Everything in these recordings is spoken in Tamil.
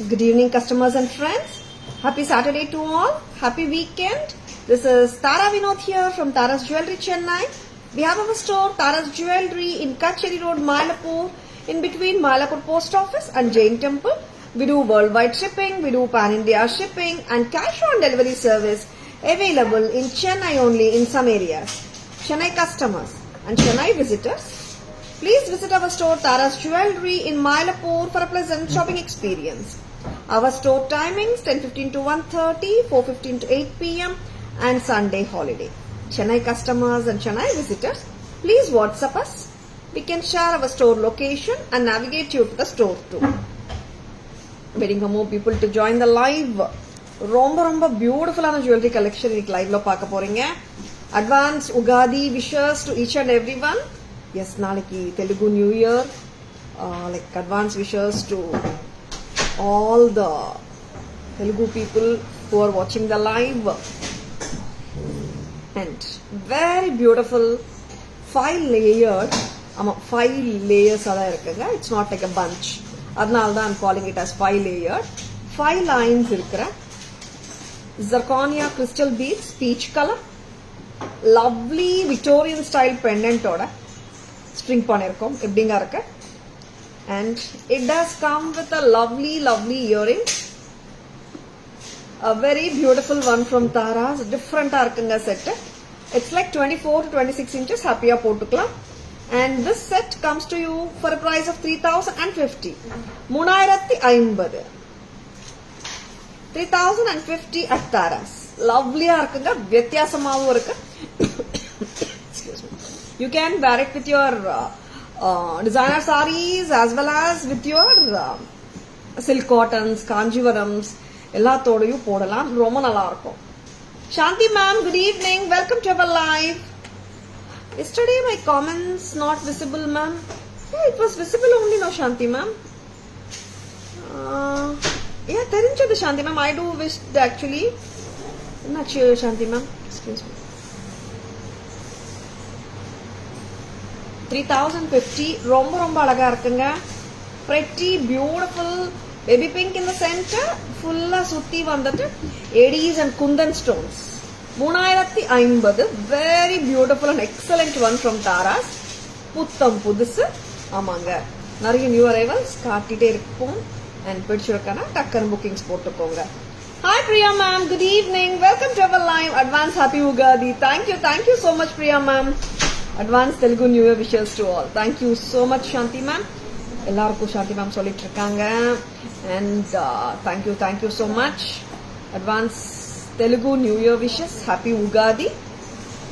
Good evening, customers and friends. Happy Saturday to all. Happy weekend. This is Tara Vinod here from Tara's Jewelry, Chennai. We have our store, Tara's Jewelry, in Kacheri Road, Mylapore, in between Mylapore Post Office and Jain Temple. We do worldwide shipping, we do pan-India shipping and cash-on-delivery service available in Chennai only in some areas. Chennai customers and Chennai visitors, please visit our store Tara's Jewelry in Mylapore for a pleasant shopping experience. Our store timings 10:15 to 1:30, 4:15 to 8 p.m. and Sunday holiday. Chennai customers and Chennai visitors, please WhatsApp us. We can share our store location and navigate you to the store too. Waiting for more people to join the live. ரொம்ப பியூட்டிஃபுல்லான ஜுவல்லரி கலெக்ஷன் இன்னைக்கு லைவ்ல பார்க்க போறீங்க. Advance Ugadi wishes to each and every one. Yes, நாளைக்கு Telugu new year. Like advance wishes to all the Telugu people who are watching the live. And very beautiful 5 layered, 5 layers இருக்குங்க. It's not like a bunch. அதனால தான் I'm calling it as 5 layered. 5 lines இருக்கிற zirconia crystal beads, peach color, lovely Victorian style pendant ஓட string பண்ணிருக்கோம். எப்படிங்க இருக்கு? And it does come with a lovely earring. A very beautiful one from Tara's. Different இருக்குங்க set. It's like 24 to 26 inches. Happy போட்டுக்கலாம். And this set comes to you for a price of 3050. 3050. 3050 at Tara's. Lovely இருக்குங்க. வித்தியாசமாவும் இருக்கு. Excuse me. You can wear it with your designer sarees as well as with your silk cottons, kanjivarams, எல்லாத்தோடையும் போடலாம். ரொம்ப நல்லா இருக்கும். Shanti ma'am, good evening. Welcome to our live. Yesterday my comments not visible, ma'am. Yeah, it was visible only, no, Shanti ma'am. Yeah, தெரிஞ்சது Shanti ma'am. I do wish actually. என்னாச்சு Shanti ma'am? Excuse me. 3050 ரொம்ப அழகா இருக்குங்க. pretty beautiful baby pink in the center, fulla சுத்தி வந்துட்டு eddies and kundan stones. 3050, very beautiful and excellent one from Tara's. புத்தம் புதுசு. ஆமாங்க, நிறைய நியூ அரைவல்ஸ் காட்டிட்டே இருப்போம். and பிடிச்சிருக்கனா டக்கன் bookings போட்டுக்கோங்க. Hi Priya ma'am, good evening. Welcome to our live. Advance happy Ugadi. Thank you so much Priya ma'am. Advance Telugu New Year wishes to all. Thank you so much Shanti ma'am. எல்லாருக்கும் Shanti ma'am சொல்லிட்டு இருக்காங்க. And thank you so much. Advance Telugu New Year wishes. Happy Ugadi.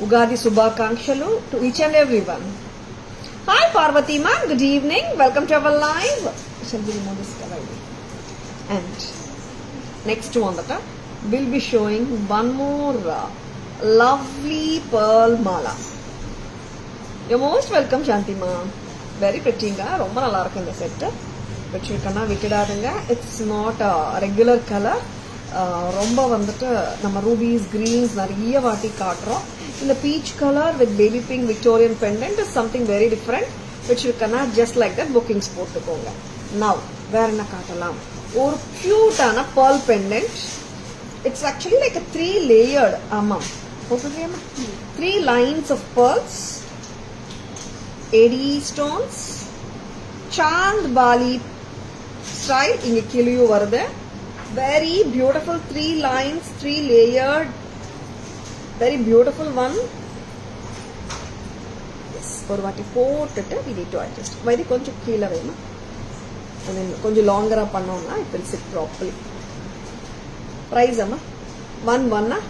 Ugadi Subhakankshalo to each and everyone. Hi Parvati ma'am, good evening. Welcome to our live. Shall we remove this cover? And next one that we'll be showing one more lovely pearl mala. You're most welcome Shanti ma'am. Very pretty nga, ரொம்ப நல்லா இருக்கு இந்த set. வெச்சிருக்கனா விட்டுடாதுங்க. It's not a regular color. ரொம்ப வந்துட்டு நம்ம rubies, greens நிறைய வாட்டி காட்றோம். இந்த peach color with baby pink Victorian pendant is something very different. வெச்சிருக்கனா just like that bookings போட்டுக்கோங்க. Now வேற என்ன காட்டலாம்? ஒரு cute ஆன pearl pendant. It's actually like a 3 layered. ஆமா. போட்டுறியமா? 3 lines of pearls. Eddy stones, Chand Bali style, inge kiliyu varudhu. Very beautiful 3 lines, 3 layered, very beautiful one. Yes, ஒரு வாட்டி போட்டுட்டு we need to adjust. Why this கொஞ்சம் கீழ வேணுமா? I mean கொஞ்சம் longer பண்ணோம்னா it will sit properly. Price amma 1150.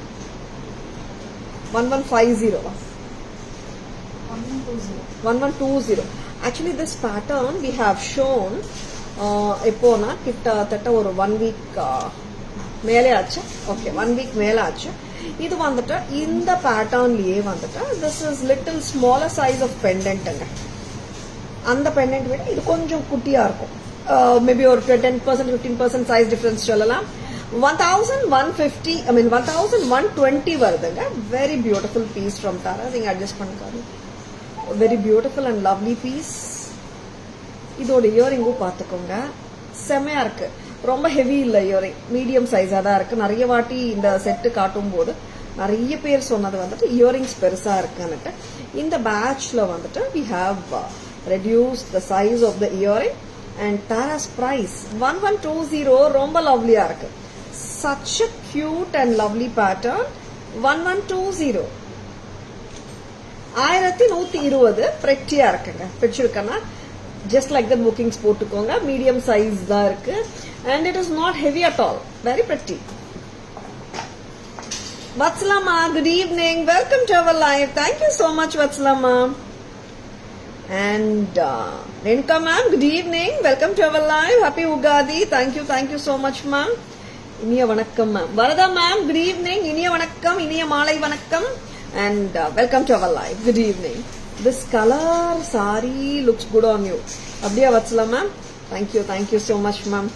1120. Actually this pattern we have shown எப்போனா கிட்டத்தட்ட ஒரு 1 week மேலே ஆச்சு. ஓகே, 1 week மேலே ஆச்சு. இது வந்துட்டு இந்த பேட்டர்ன்லயே வந்துட்டு this is little smaller size of pendantங்க. அந்த pendant விட இது கொஞ்சம் குட்டியா இருக்கும். மேபி ஒரு 10% 15% size difference சொல்லலாம். 1150, I mean 1120 வருதுங்க. Very beautiful piece from Tara. நீங்க adjust பண்ணிக்காரு. Very beautiful and lovely piece. இதோட இயரிங்கும் பார்த்துக்கோங்க. செமையா இருக்கு. ரொம்ப ஹெவி இல்லை இயரிங், மீடியம் சைஸாக தான் இருக்குது. நிறைய வாட்டி இந்த செட்டு காட்டும் போது நிறைய பேர் சொன்னது வந்துட்டு இயரிங்ஸ் பெருசாக இருக்குன்னுட்டு. இந்த பேட்ச்ல வந்துட்டு we have reduced the size of the earring and Tara's price 1120. ரொம்ப லவ்லியா இருக்கு. Such a cute and lovely pattern. 1120. 1120 pretty-ஆ இருக்குங்க. பிடிச்சிருக்கனா just like the bookings போட்டுக்கோங்க. மீடியம் சைஸ் தான் இருக்கு and it is not heavy at all. Very pretty. Vatsalama, good evening. Welcome to our live. Thank you so much, Vatsalama. And Renuka ma'am, good evening. Welcome to our live. Happy Ugadi. Thank you so much, ma'am. Iniya vanakkam, ma'am. Varada ma'am, good evening. Iniya vanakkam, iniya maalai vanakkam. And welcome to our live. Good evening. This color saree looks good on you. Abdiya Vatsalama ma'am. Thank you so much, ma'am.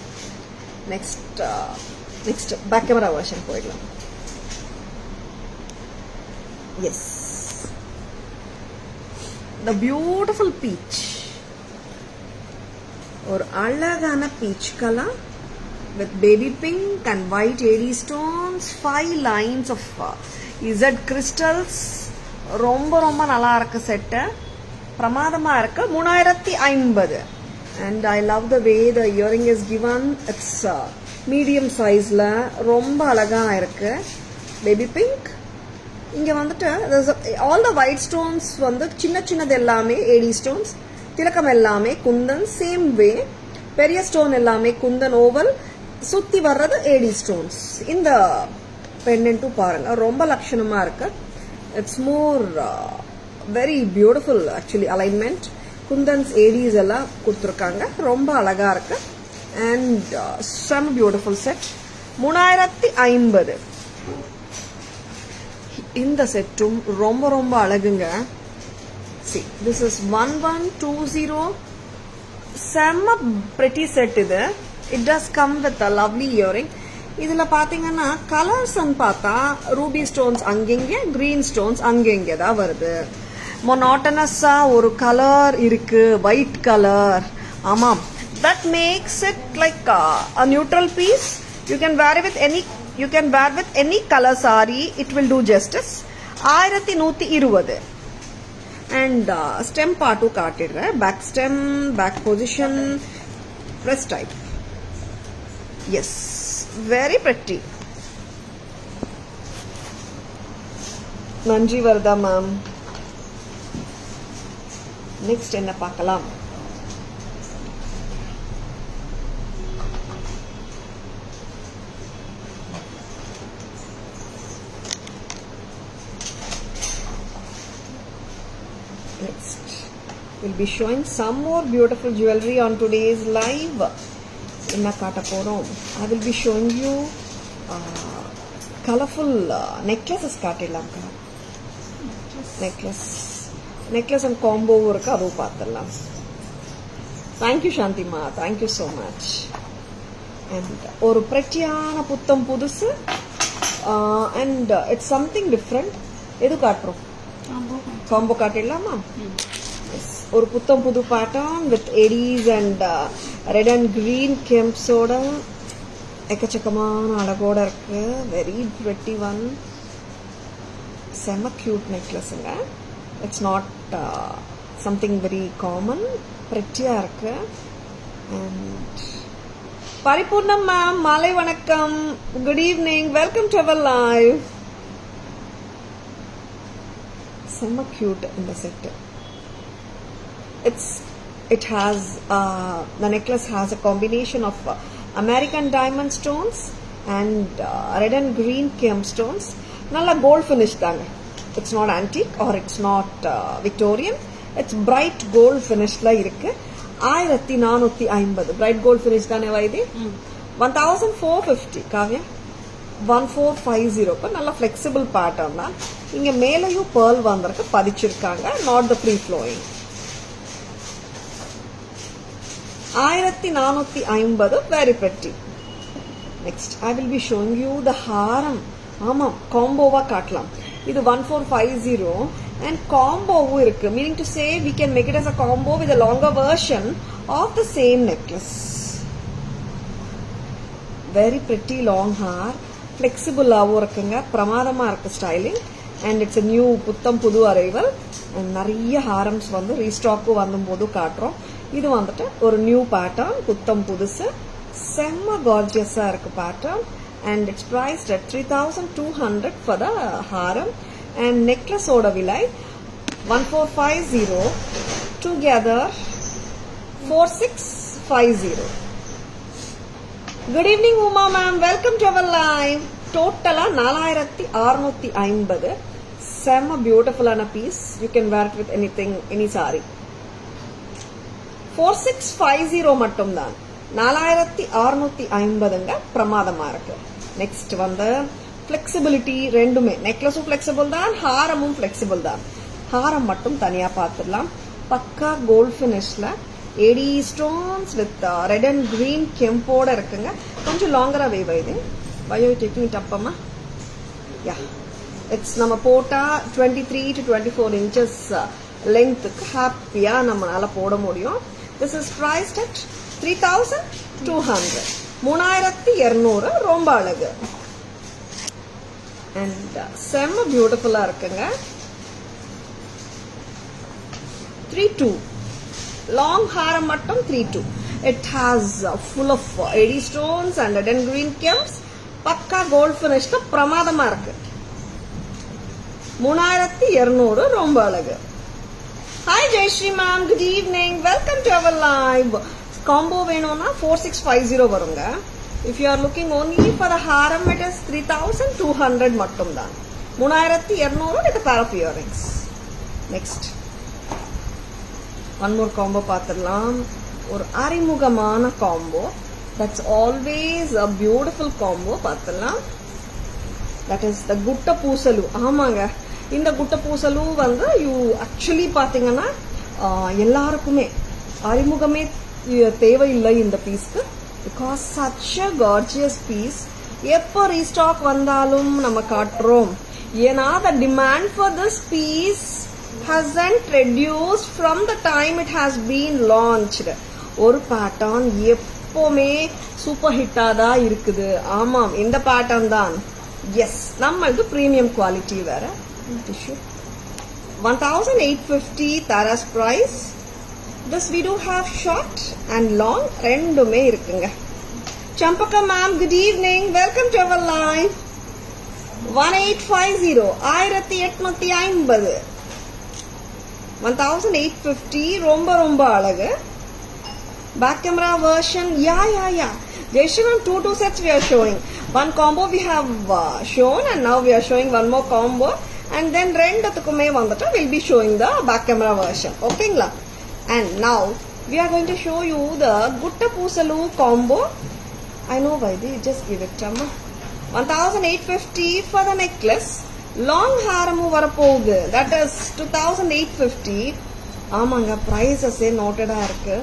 Next back camera version போயிடலாம். Yes, the beautiful peach, or alagana peach color with baby pink and white AD stones, 5 lines of Z crystals. ரொம்ப நல்லா இருக்கு செட், பிரமாதமா இருக்கு. 3050. and I love the way the earring is given. It's medium size la ரொம்ப அழகா இருக்கு. baby pink. இங்க வந்துட்டு ஆல் த ஒயிட் ஸ்டோன்ஸ் வந்து சின்னது எல்லாமே ஏடி ஸ்டோன்ஸ், திலக்கம் எல்லாமே குந்தன். சேம் வே பெரிய ஸ்டோன் எல்லாமே குந்தன் ஓவல், சுத்தி வர்றது ஏடி ஸ்டோன்ஸ். இந்த பெண்டன்ட்டும் பாருங்க ரொம்ப லட்சணமா இருக்கு. It's more very beautiful actually alignment. Kundans ADs எல்லாம் கொடுத்துருக்காங்க, ரொம்ப அழகா இருக்கு. And some beautiful set. 3050. இந்த செட்டும் ரொம்ப அழகுங்க. see, this is 1120. செம்ம pretty set இது. it does come with a lovely earring. இதுல பாத்தீங்கன்னா கலர்ஸ் பார்த்தா ரூபி ஸ்டோன்ஸ் அங்கெங்க, கிரீன் ஸ்டோன்ஸ் அங்கெங்க தான் வருது. மொனாட்டனஸா ஒரு கலர் இருக்கு, ஒயிட் கலர். ஆமாம், that makes it like a neutral piece. You can wear with any color saree, it will do justice. 1120. and stem part காட்டிடுறேன். back stem, back position, press type. yes, very pretty. நன்றி வரதா மேம். நெக்ஸ்ட் என்ன பார்க்கலாம்? We'll be showing some more beautiful jewelry on today's live. Inna kaata porom. I will be showing you colorful necklaces kaatidalam ka. Necklace and combo irukku, adu paathalam. Thank you Shanti ma, thank you so much. And oru prettiyana puttam pudusu and it's something different. Edu kaatrom? Combo kaatidalama? ஒரு புத்தம் புது pattern with ADs and red and green கெம்ப்ஸோட எக்கச்சக்கமான அழகோட இருக்கு. Very pretty one. செம்ம கியூட் நெக்லஸுங்க. It's not something very common. பிரிட்டியா இருக்கு. அண்ட் பரிபூர்ணம் மேம், மாலை வணக்கம். Good evening. Welcome to our live. செம்ம கியூட் இந்த set. It has the necklace has a combination of American diamond stones and red and green gemstones. Nalla gold finish தாங்க. It's not antique or it's not Victorian. It's bright gold finish la இருக்கு. 1450. bright gold finish தானே வைதி? 1450 காவ்யா. 1450 நல்ல flexible pattern தான். இங்க மேலையும் pearl வந்திருக்கு, பதிச்சிருக்காங்க. not the free flowing. 1450. very pretty. next I will be showing you the haram. ஆமாம், காம்போவா காட்டலாம். இது 1450 and combo இருக்கு, meaning to say we can make it as a combo with a longer version of the same necklace. Very pretty long hair, ஃப்ளெக்சிபிளாகவும் இருக்குங்க, பிரமாதமாக இருக்குது ஸ்டைலிங். அண்ட் இட்ஸ் நியூ புத்தம் புது அரைவல். அண்ட் நிறைய ஹாரம்ஸ் வந்து ரீஸ்டாக்கும் வந்தும்போது காட்டுறோம். இது வந்துட்டு ஒரு நியூ பேட்டர்ன், புத்தம் புதுசு, செம்ம கார்ஜியஸாக இருக்குது pattern. And it's priced at 3200 for the haram. அண்ட் நெக்லஸோட விலை 1450, together 4650. Good evening Uma ma'am, welcome to our live. டோட்டலா 4650. செம்ம பியூட்டிஃபுல்லான piece. You can wear it with anything, any sari. 4650 மட்டும் தான். 4650ங்க, பிரமாதமா இருக்கு. நெக்ஸ்ட் வந்து ஃபிளெக்சிபிலிட்டி, ரெண்டுமே நெக்லஸும் ஃபிளெக்சிபிள் தான், ஹாரமும் ஃபிளெக்சிபிள் தான். ஹாரம் மட்டும் தனியா பார்த்துடலாம். பக்கா கோல்ட் ஃபினிஷ்ல AD stones with red and green கெம்போட இருக்குங்க. கொஞ்சம் லாங்கரா வேவ் இது. பயோ டேக்கிங் இட் அப்பமா. யா, இட்ஸ் நம்ம போட்டா 23 to 24 inches லென்த்துக்கு ஹாப்பியா நம்மளால போட முடியும். This is priced at 3200. 3200, ரொம்ப அழகு. அண்ட் செம்ம பியூட்டிஃபுல்லா இருக்குங்க. 32 long haram mattum 32. It has full of eddy stones and red and green gems. Pakka gold finish la pramadama irukku. 3200, romba alagu. Hi Jayashree ma'am, good evening, welcome to our live. Combo venona 4650 varunga. If you are looking only for the haram, it is 3200 mattum dhaan. 3200 with a pair of earrings. Next, one more combo பார்த்துடலாம். ஒரு அறிமுகமான combo, that's always a beautiful combo பார்த்துடலாம். That is the gutta பூசலு. ஆமாங்க, இந்த குட்ட பூசலு வந்து யூ ஆக்சுவலி பார்த்தீங்கன்னா எல்லாருக்குமே அறிமுகமே தேவையில்லை இந்த பீஸ்க்கு. Because such a gorgeous piece. எப்போ ரீஸ்டாக் வந்தாலும் நம்ம காட்டுறோம். ஏன்னா the demand for this piece hasn't reduced from the time it has been launched. ஒரு பேட்டர்ன் எப்பவுமே சூப்பர் ஹிட்டா தான் இருக்குது. ஆமாம், இந்த பேட்டர்ன் தான். எஸ், நம்மளுக்கு பிரீமியம் குவாலிட்டி வேற. 1850 Tara's price. This we do have short and long, ரெண்டுமே இருக்குங்க. Champaka ma'am, good evening, welcome to our live. 1850, 1850. 1850, ரொம்ப ரொம்ப அழகு. Back camera version, yeah. Jayashree, 2 sets we are showing. One combo we have shown, and now we are showing one more combo. And then ரெண்டுத்துக்குமே வந்துட்டு we'll be showing the back camera version. ஓகேங்களா? And now we are going to show you the Gutta Poosalu combo. I know why they just give it amma. 1850 for the necklace. Long ஹாரமும் வரப்போகுது. That is 2850. ஆமாங்க, ப்ரைஸஸே நோட்டடா இருக்கு.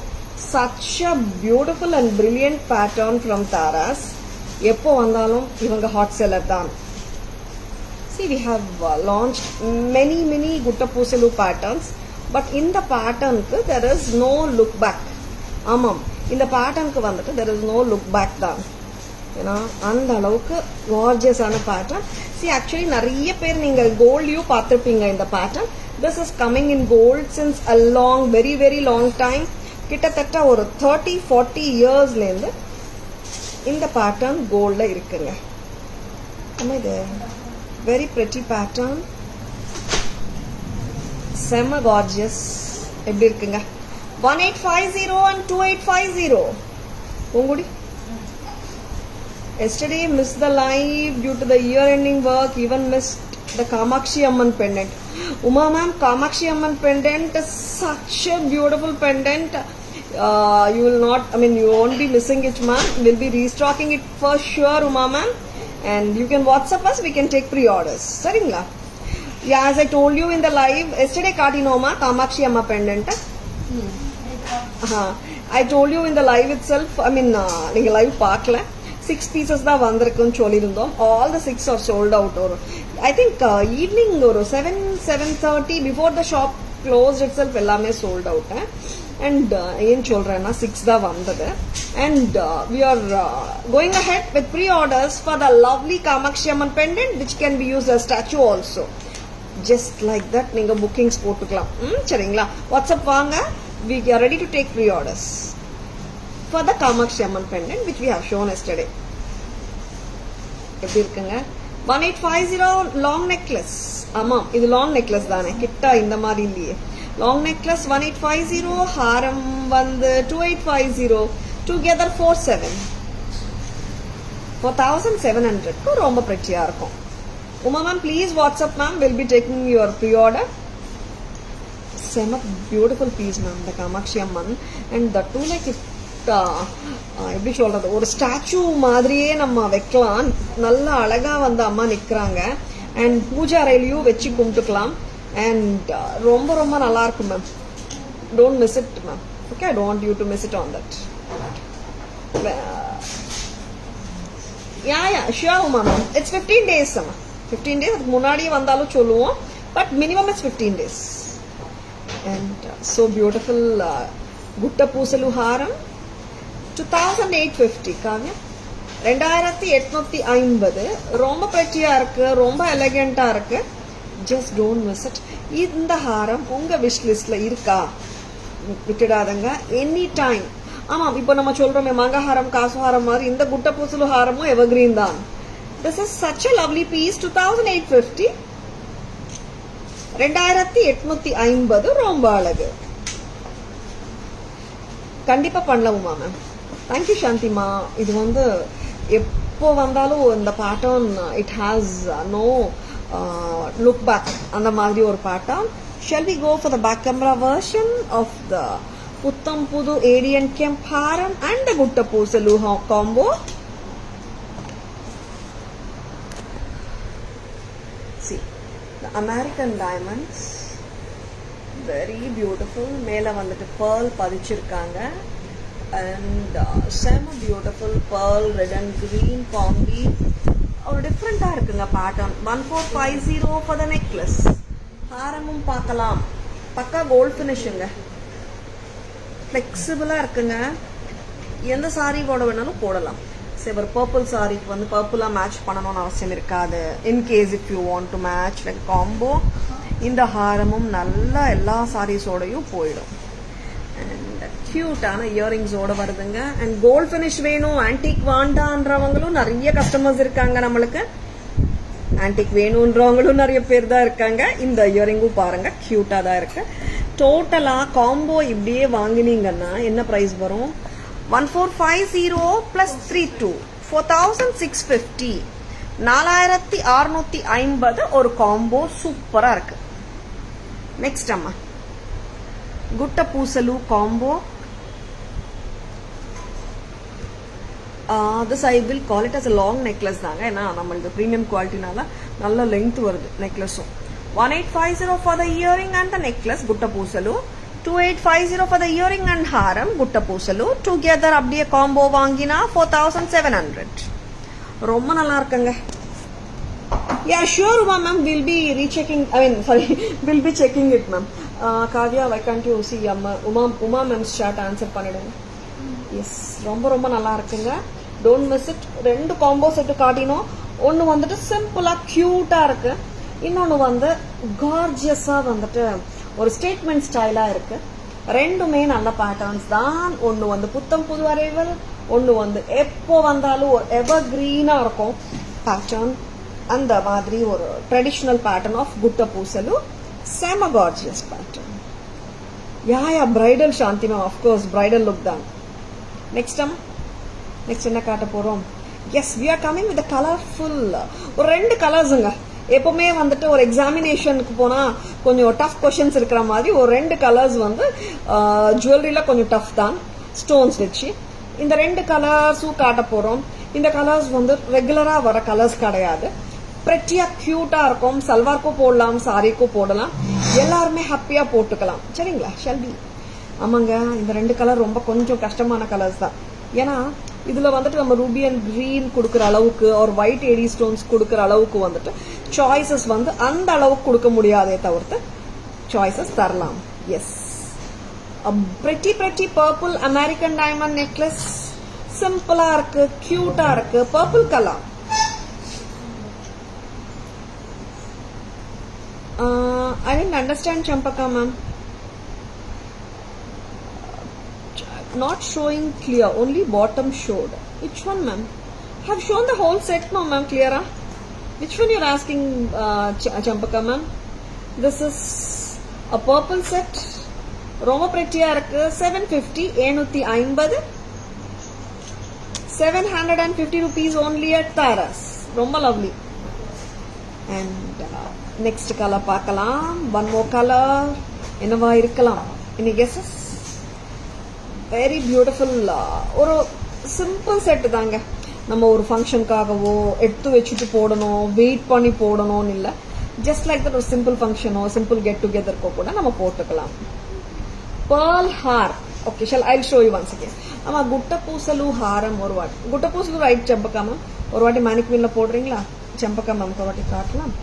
Such a beautiful and brilliant pattern from Tara's. எப்போ வந்தாலும் இவங்க ஹாட் செல்லர் தான். See, we have launched many Gutta Poosalu patterns, but இந்த பேட்டர்னுக்கு there is no look back. ஆமாம், இந்த பேட்டர்னுக்கு வந்துட்டு there is no look back தான். ஏன்னா அந்த அளவுக்கு கார்ஜியஸான பேட்டர்ன். See, actually நிறைய பேர் நீங்கள் கோல்டையும் பார்த்துருப்பீங்க இந்த pattern. This is coming in gold since a long, very long time. கிட்டத்தட்ட ஒரு 30-40 இயர்ஸ்லேருந்து இந்த பேட்டர்ன் கோல்ட்ல இருக்குங்க. இது வெரி பிரிட்டி பேட்டர்ன், செம்ம கார்ஜியஸ். எப்படி இருக்குங்க? 1850 and 2850. உங்குடி yesterday missed the live due to the year ending work, even missed the Kamakshi Amman pendant. Uma ma'am, Kamakshi Amman pendant is such a beautiful pendant. You will not, you won't be missing it ma'am. We'll be restocking it for sure Uma ma'am, and you can WhatsApp us, we can take pre-orders. Saringla? Yeah, as I told you in the live yesterday, Katinoma Kamakshi Amma pendant. I told you in the live itself, நீங்க live பார்க்கல, 6 pieces தான் வந்திருக்குன்னு சொல்லியிருந்தோம். All the 6 are sold out. Or I think evening ஒரு 7:30 before the shop closed itself எல்லாமே sold out. and ஏன் சொல்றேன்னா 6 தான் வந்தது. And we are going ahead with pre-orders for the lovely Kamakshi Amman pendant which can be used as statue also. Just like that நீங்க bookings போட்டுக்கலாம். சரிங்களா? WhatsApp வாங்க. We are ready to take pre-orders for the Kamakshi Amman pendant which we have shown yesterday. எப்படி இருக்குங்க? 1850 long necklace. ஆமா, இது long necklace தானே, கிட்டா இந்த மாதிரி இல்லையே. long necklace 1850, ஹாரம் வந்து 2850, together 4700 ரொம்ப pretty-ஆ இருக்கும். Uma ma'am, please WhatsApp ma'am, we'll be taking your pre-order. Same beautiful piece ma'am, the Kamakshi Amman, and the two like it எப்படி சொல்றது, ஒரு ஸ்டாச்சு மாதிரியே நம்ம வைக்கலாம். நல்லா அழகா வந்து அம்மா நிக்கிறாங்க. அண்ட் பூஜை அறையிலையும் வச்சு கும்பிட்டுக்கலாம். அண்ட் ரொம்ப ரொம்ப நல்லா இருக்கும் ma'am. Don't miss it ma'am. Okay, I don't you to miss it on that. Yeah sure Uma ma'am. It's 15 days அம்மா. 15 days. அதுக்கு முன்னாடியே வந்தாலும் சொல்லுவோம். But minimum it's 15 days. And so beautiful குட்ட பூசலு ஹாரம் 2850 காவியா, 2850. ரொம்ப பெட்டியா இருக்கு, ரொம்ப எலகெண்டா இருக்கு. Just don't miss it. இந்த ஹாரம் உங்க விஷ் லிஸ்ட்ல இருக்கா? விட்டுடாதங்க. Any time. ஆமா, இப்போ நம்ம சொல்றோமே மங்கஹாரம் காசுஹாரம் மாதிரி இந்த குட்ட பூசலு ஹாரமும் எவர்கிரீன் தான். This is such a lovely piece. 2850, 2850 ரொம்ப அழகு. கண்டிப்பா பண்ணலாமா மேம்? தேங்க்யூ சாந்திமா. இது வந்து எப்போ வந்தாலும் இந்த pattern it has no look back, அந்த மாதிரி ஒரு pattern. Shall we go for the back camera version of the புத்தம் புது ஏடியன் kemp haram and the gutta pusalu combo. See, the American diamonds, very beautiful. மேல வந்துட்டு pearl பதிச்சிருக்காங்க. And same beautiful pearl red and green combi. ஒரு டிஃப்ரெண்டா இருக்குங்க பேட்டர்ன். 1450 for the necklace. ஹாரமும் பார்க்கலாம். பக்கா கோல்ட் ஃபினிஷிங்க. ஃபிளெக்சிபிளா இருக்குங்க. எந்த சாரி கூட வேணாலும் போடலாம். சரி, ஒரு பர்பிள் சாரிக்கு வந்து பர்பிளா மேட்ச் பண்ணணும்னு அவசியம் இருக்காது. In case if you want to match like combo, இந்த ஹாரமும் நல்லா எல்லா சாரீஸோடையும் போயிடும். கியூட்டான இயரிங்ஸோட வருதுங்க. அண்ட் கோல்ட் பினிஷ் வேணும், ஆன்டிக் வாண்டான்றவங்களும் நிறைய கஸ்டமர்ஸ் இருக்காங்க நம்மளுக்கு. ஆன்டிக் வேணும்ன்றவங்களும் நிறைய பேர் தான் இருக்காங்க. இந்த இயரிங்கும் பாருங்க, கியூட்டா தான் இருக்கு. டோட்டலா காம்போ இப்படியே வாங்கினீங்கன்னா என்ன பிரைஸ் வரும்? 1450 plus 32 4650, 4650 ஒரு காம்போ. சூப்பரா இருக்கு. நெக்ஸ்ட் அம்மா குட்ட pusalu combo. this I will call it as a long necklace தாங்க. ஏன்னா நம்மளுக்கு ப்ரீமியம் குவாலிட்டினால நல்ல லெங்த் வருது நெக்லஸும். 1850 for the earring and the necklace குட்ட பூசலு, 2850 for the earring and haram குட்ட பூசலு. டுகெதர் அப்படியே காம்போ வாங்கினா 4700. ரொம்ப நல்லா இருக்குங்க. Yeah, sure ma'am, we'll be rechecking, we'll be checking it ma'am. Kavya, why can't you see Uma ma'am's chat answer பண்ணிடுங்க. எஸ், ரொம்ப ரொம்ப நல்லா இருக்குங்க. Don't miss it. 2 combo set காட்டினோம். ஒன்று வந்துட்டு சிம்பிளா கியூட்டா இருக்கு, இன்னொன்று வந்து கார்ஜியஸா வந்துட்டு ஒரு ஸ்டேட்மெண்ட் ஸ்டைலா இருக்கு. ரெண்டுமே நல்ல பேட்டர்ன்ஸ் தான். ஒன்று வந்து புத்தம் புது அரைவல், ஒன்று வந்து எப்போ வந்தாலும் ஒரு எவர் கிரீனா இருக்கும் பேட்டர்ன். அந்த மாதிரி ஒரு traditional pattern of gutta pusalu. செம gorgeous pattern. Yeah bridal Shanthi ma'am, of course bridal look தான். நெக்ஸ்ட் என்ன காட்ட போறோம்? Yes, we are coming with colourful. ஒரு 2 கலர்ஸுங்க. எப்பவுமே வந்துட்டு ஒரு எக்ஸாமினேஷனுக்கு போனா கொஞ்சம் டஃப் கொஸ்டின்ஸ் இருக்கிற மாதிரி ஒரு 2 கலர்ஸ் வந்து ஜுவல்லரியில கொஞ்சம் டஃப் தான், ஸ்டோன்ஸ் வச்சு. இந்த 2 கலர்ஸும் காட்ட போறோம். இந்த கலர்ஸ் வந்து ரெகுலரா வர கலர்ஸ் கிடையாது. பிரெட்டியா கியூட்டா இருக்கும். சல்வார்க்கும் போடலாம், சாரிக்கும் போடலாம். எல்லாருமே ஹாப்பியா போட்டுக்கலாம். சரிங்களா? ஷெல்வி, ஆமாங்க, இந்த 2 கலர் ரொம்ப கொஞ்சம் கஷ்டமான கலர்ஸ் தான். ஏன்னா இதுல வந்துட்டு நம்ம ரூபி அண்ட் கிரீன் கொடுக்குற அளவுக்கு ஒரு ஒயிட் ஏடி ஸ்டோன்ஸ் கொடுக்குற அளவுக்கு வந்துட்டு சாய்ஸஸ் வந்து அந்த அளவுக்கு கொடுக்க முடியாதே தவிர்த்து சாய்ஸஸ் தரலாம். Yes, a pretty purple American diamond necklace. Simple ah irukku, cute ah irukku, purple color. I didn't understand Champaka ma'am. Not showing clear, only bottom showed. Which one ma'am? Have shown the whole set no ma'am, clearer. Which one you're asking Champaka ma'am? This is a purple set. ரொம்ப pretty ah irukku, 750, 750, 750 rupees only at Taras. ரொம்ப lovely. And next color பார்க்கலாம். One more color. என்னவா இருக்கலாம்? Any guesses? Very beautiful. ஒரு சிம்பிள் செட் தாங்க. நம்ம ஒரு ஃபங்க்ஷனுக்காகவோ எடுத்து வச்சுட்டு போடணும், வெயிட் பண்ணி போடணும்னு இல்லை. ஜஸ்ட் லைக் தட் ஒரு சிம்பிள் ஃபங்க்ஷனோ சிம்பிள் கெட் டுகெதர்க்கோ கூட நம்ம போட்டுக்கலாம். Pearl haar. Okay, I'll show you once again. ஆமா, குட்டப்பூசலு ஹாரம் ஒரு வாட்டி. குட்டப்பூசலு ரைட் செம்பக்கா மேம், ஒரு வாட்டி மேனிக்வின்ல போடுறீங்களா? செம்பக்கா மேம் ஒரு வாட்டி காட்டலாம்.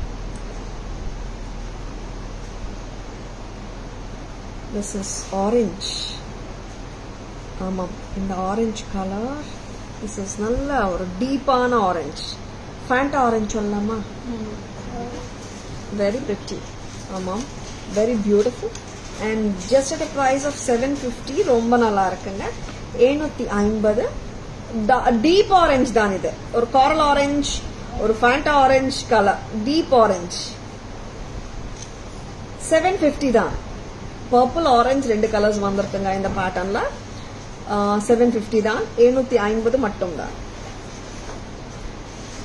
This is orange. ஆமாம், இந்த ஆரஞ்சு கலர். திஸ் இஸ் நல்ல ஒரு டீப்பான ஆரஞ்ச். ஃபேண்டா ஆரஞ்ச் சொல்லலாமா? Very pretty. ஆமாம், very beautiful. And just at a price of 750. ரொம்ப நல்லா இருக்குங்க. 750. டீப் ஆரஞ்ச் தான் இது. ஒரு காரல் ஆரஞ்ச், ஒரு Fanta orange colour, deep orange. 750 தான். பர்பிள் ஆரஞ்ச் ரெண்டு கலர்ஸ் வந்திருக்குங்க இந்த பேட்டர்ன்ல. 750 தான். 750 மட்டும் தான்.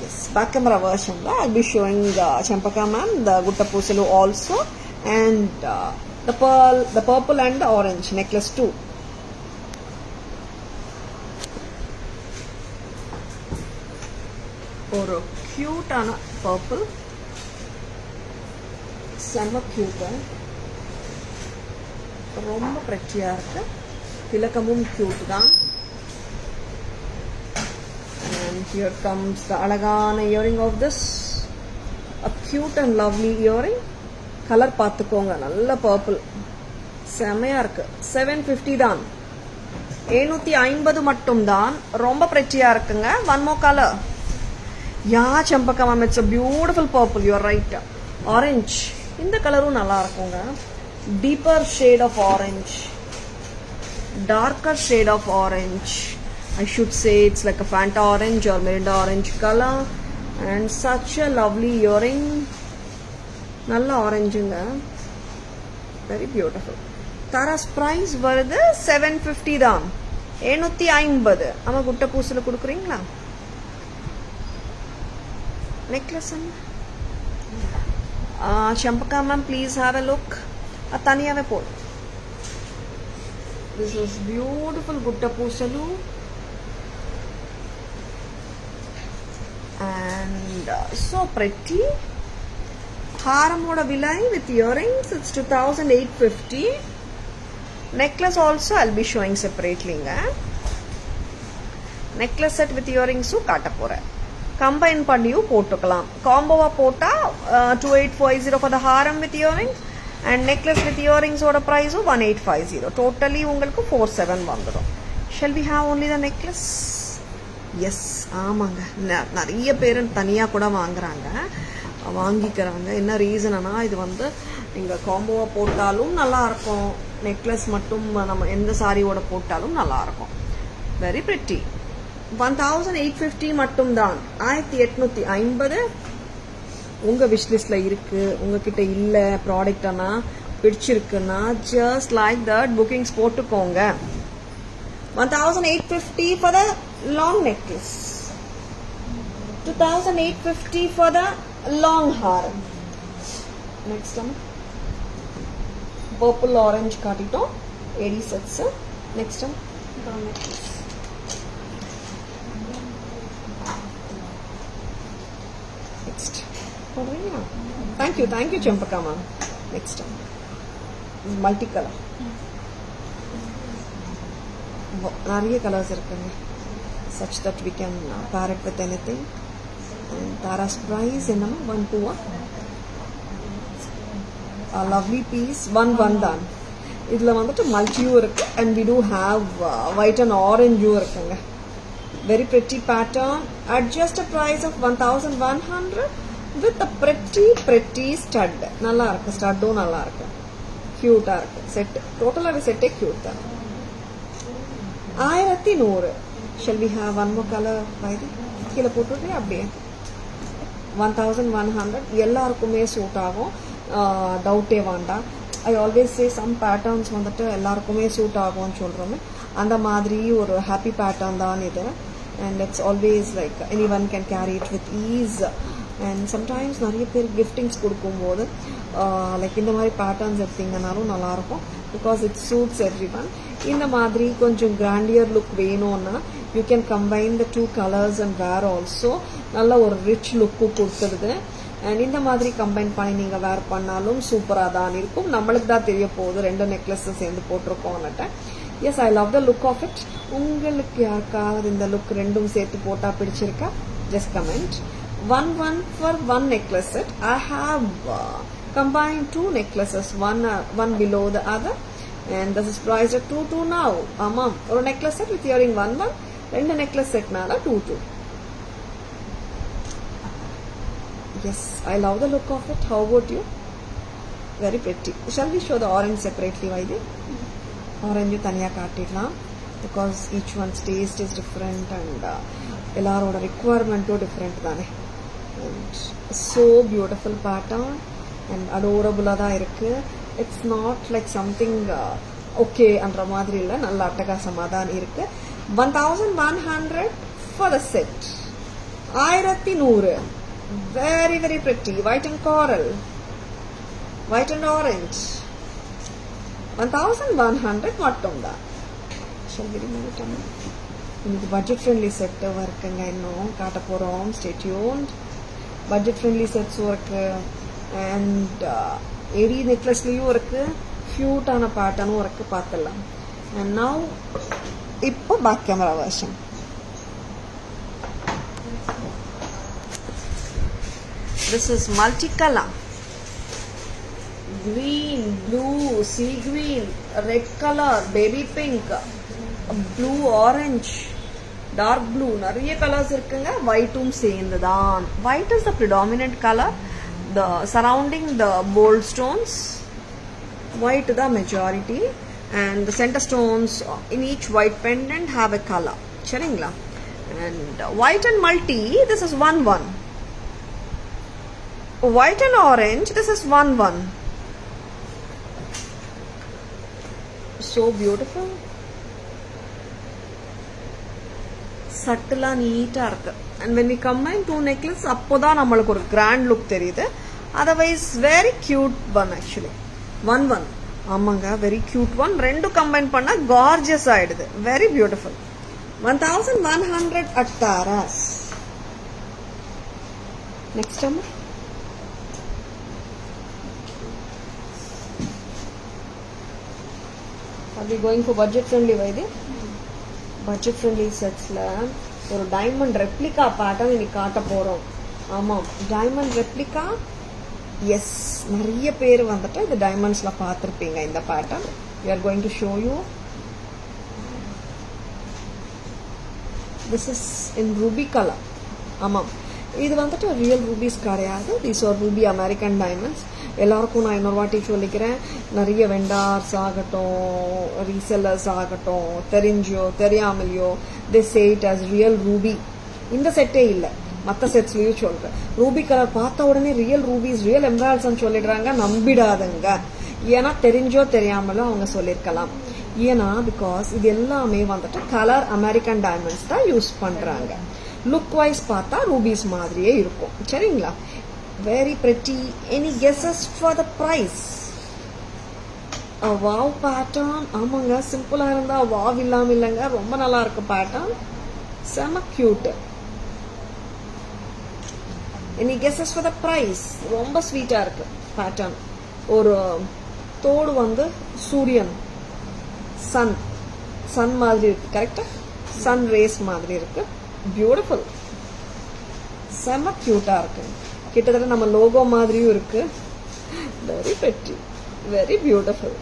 Yes, back camera version la I'll be showing Champaka ma'am the Guttapusalu also, and the purple and the orange necklace too. ஒரு கியூட்டான பர்பிள், செம்ம கியூட், ரொம்ப பிரச்சியா இருக்கு. திலக்கமும் கியூட் தான். And here comes the அழகான earring of this. A cute and lovely earring. Colour பார்த்துக்கோங்க, நல்ல பர்பிள், செமையா இருக்கு. 750 தான். 750 மட்டும் தான். ரொம்ப பிரச்சியா இருக்குங்க. One more colour. Yeah Sembakka ma'am, it's a beautiful purple. You are right. Orange. இந்த கலரும் நல்லா இருக்குங்க. Deeper shade of orange, darker shade of orange. I should say it's like a Fanta orange or Mirinda orange color, and such a lovely earring. Nalla orange nga, very beautiful. Tara's price varudhu 750 dhaan. 750. Amma Guttapoosala kudukringla. Necklace Champaka ma'am, please have a look. Thaniyave pod. This is beautiful Guttapusalu, and so pretty. Haramoda vilai with earrings, it's 2850. Necklace also I'll be showing separately. Necklace set with earrings kaata poren. Combine panniyu potukalam. Combo pota 2850 for the haram with earrings, and necklace with earrings oda price 1850. Totally ungalku 47 vandrum. Shall we have only the necklace? Yes, ஆமாங்க. நிறைய பேர் தனியா கூட வாங்கிக்கிறாங்க. என்ன ரீசன்னா, இது வந்து நீங்க காம்போவா போட்டாலும் நல்லா இருக்கும், நெக்லஸ் மட்டும் நம்ம எந்த சாரியோட போட்டாலும் நல்லா இருக்கும். Very pretty. 1850 மட்டும் தான். 1850. உங்க விஷ் லிஸ்ட்ல இருக்கு, உங்ககிட்ட இல்ல ப்ராடக்ட் ஆனா பிடிச்சிருக்குன்னா ஜஸ்ட் லைக் தட் புக்கிங்ஸ் போட்டுக்கோங்க. 1850 for the long necklace, 2850 for the long haram. Next one, purple orange kaatittom 80 sets. Next one, brown necklace. Next, thank you Champaka ma'am. Next one, multicolor. நிறைய கலர்ஸ் இருக்குங்க, such that we can pair it with anything. And Tara's price என்னமா 12. A lovely piece. 1 தான். இதில் வந்துட்டு மல்டியும் இருக்கு and we do have white and ஆரஞ்சும் இருக்குங்க. Very pretty pattern at just a price of 1100 with a pretty stud. நல்லா இருக்கு, ஸ்டட்டும் நல்லா இருக்கு, கியூட்டா இருக்கு. செட் டோட்டலாக செட்டே கியூட் தான். 1100. Shall we have one more color? கீழே போட்டுட்டு அப்படியே 1100 எல்லாருக்குமே சூட் ஆகும், டவுட்டே வேண்டாம். I always say some patterns வந்துட்டு எல்லாருக்குமே சூட் ஆகும்னு சொல்கிறோமே, அந்த மாதிரி ஒரு ஹாப்பி பேட்டர்ன் தான் இது. And it's always like anyone can carry it with ease. And sometimes நிறைய பேர் giftings கொடுக்கும்போது லைக் இந்த மாதிரி பேட்டர்ன்ஸ் எடுத்தீங்கன்னாலும் நல்லாயிருக்கும், because it suits every one. இந்த மாதிரி கொஞ்சம் கிராண்டியர் லுக் வேணும்னா you can combine the 2 colors and wear also. நல்ல ஒரு ரிச் லுக்கு கொடுத்துருது. அண்ட் இந்த மாதிரி கம்பைன் பண்ணி நீங்கள் வேர் பண்ணாலும் சூப்பராக தான் இருக்கும். நம்மளுக்கு தான் தெரிய போகுது 2 நெக்லஸஸ் சேர்ந்து போட்டிருக்கோன்னுட்டு. Yes, I love the look of it. உங்களுக்கு யாருக்காவது இந்த லுக் ரெண்டும் சேர்த்து போட்டால் பிடிச்சிருக்கா? Just comment. 1 for 1 necklace set. I have combined 2 necklaces, one below the other, and this is priced at 22 now. ஆமாம், ஒரு necklace set with earring 1 2 necklace set மேல 22. Yes, I love the look of it. How about you? Very pretty. Shall we show the orange separately? Vaidi? Orange taniya kaatidlam, because each one's taste is different and ellaroda requirement different thane. And so beautiful pattern and adorable ah da irukku. It's not like something okay andra madri illa, nalla attakasama dhaan irukku. 1100 for the set. 1100. Very very pretty. White and coral, white and orange. 1100 மட்டும் தான். Shall we remove it? இன்னைக்கு பட்ஜெட் ஃப்ரெண்ட்லி செட் இருக்குங்க, இன்னும் காட்ட போகிறோம். Stay tuned. பட்ஜெட் ஃப்ரெண்ட்லி செட்ஸும் இருக்கு அண்ட் எடி நெக்லஸ்லேயும் இருக்கு, க்யூட்டான பேட்டர்னும் இருக்கு, பார்த்துடலாம். அண்ட் நவ் இப்போ back camera version. This is multicolor. Green, blue, sea green, red color, baby pink, blue, orange, dark blue. நிறைய கலர்ஸ் இருக்குங்க. ஒயிட்டும் சேர்ந்துதான். White is the predominant color. The surrounding the bold stones, white the majority, and the center stones in each white pendant have a color. சரிங்களா? And white and multi, this is 1 white and orange, this is 1 so beautiful. சட்டலா நீட்டா இருக்கு. and when we combine 2 necklaces அப்போதான் நம்மளுக்கு ஒரு grand look தெரியுது. otherwise very cute one actually. 1 ஆமாங்க, very cute one. ரெண்டு கம்பைன் பண்ணா gorgeous ஆயிடுது. very beautiful. 1100 at Taras. next time are we going for budget friendly? Vaidi budget friendly sets la ஒரு டைமண்ட் ரெப்ளிகா பேட்டர்ன் இன்னைக்கு காட்ட போறோம். ஆமாம், டைமண்ட் ரெப்ளிகா. எஸ், நிறைய பேர் வந்துட்டு இந்த டைமண்ட்ஸ்ல பார்த்துருப்பீங்க இந்த pattern. we are going to show you. this is in ruby color. ஆமாம், இது வந்துட்டு ரியல் ரூபீஸ் கிடையாது. These are Ruby American diamonds. எல்லாருக்கும் நான் இன்னொரு வாட்டி சொல்லிக்கிறேன், நிறைய வெண்டார்ஸ் ஆகட்டும், ரீசெல்லர்ஸ் ஆகட்டும், தெரிஞ்சோ தெரியாமலையோ they say it as real ruby. இந்த செட்டே இல்லை, மற்ற செட்ஸ்லயும் சொல்றேன். ரூபி கலர் பார்த்த உடனே ரியல் ரூபீஸ், ரியல் எம்ராய்ட்ஸ் சொல்லிடுறாங்க. நம்பிடாதுங்க. ஏன்னா தெரிஞ்சோ தெரியாமலோ அவங்க சொல்லியிருக்கலாம். ஏன்னா பிகாஸ் இது எல்லாமே வந்துட்டு கலர் அமெரிக்கன் டைமண்ட்ஸ் தான் யூஸ் பண்றாங்க. லுக் வைஸ் பார்த்தா ரூபீஸ் மாதிரியே இருக்கும். சரிங்களா? very pretty. any guesses for the price? a wow pattern. ஆமாங்க, சிம்பிளா இருந்தா வாவ் இல்லாம இல்லைங்க, ரொம்ப நல்லா இருக்கு பேட்டர்ன், செம cute. any guesses for the price? ரொம்ப ஸ்வீட்டா இருக்கு பேட்டர்ன். ஒரு தோடு வந்து சூரியன், சன் மாதிரி இருக்கு. கரெக்டா? சன் ரேஸ் மாதிரி இருக்கு. பியூட்டிஃபுல், செம கியூட்டா இருக்கு. கிட்டத்தட்ட நம்ம லோகோ மாதிரியும் இருக்கு. வெரி பெட்டி, very beautiful.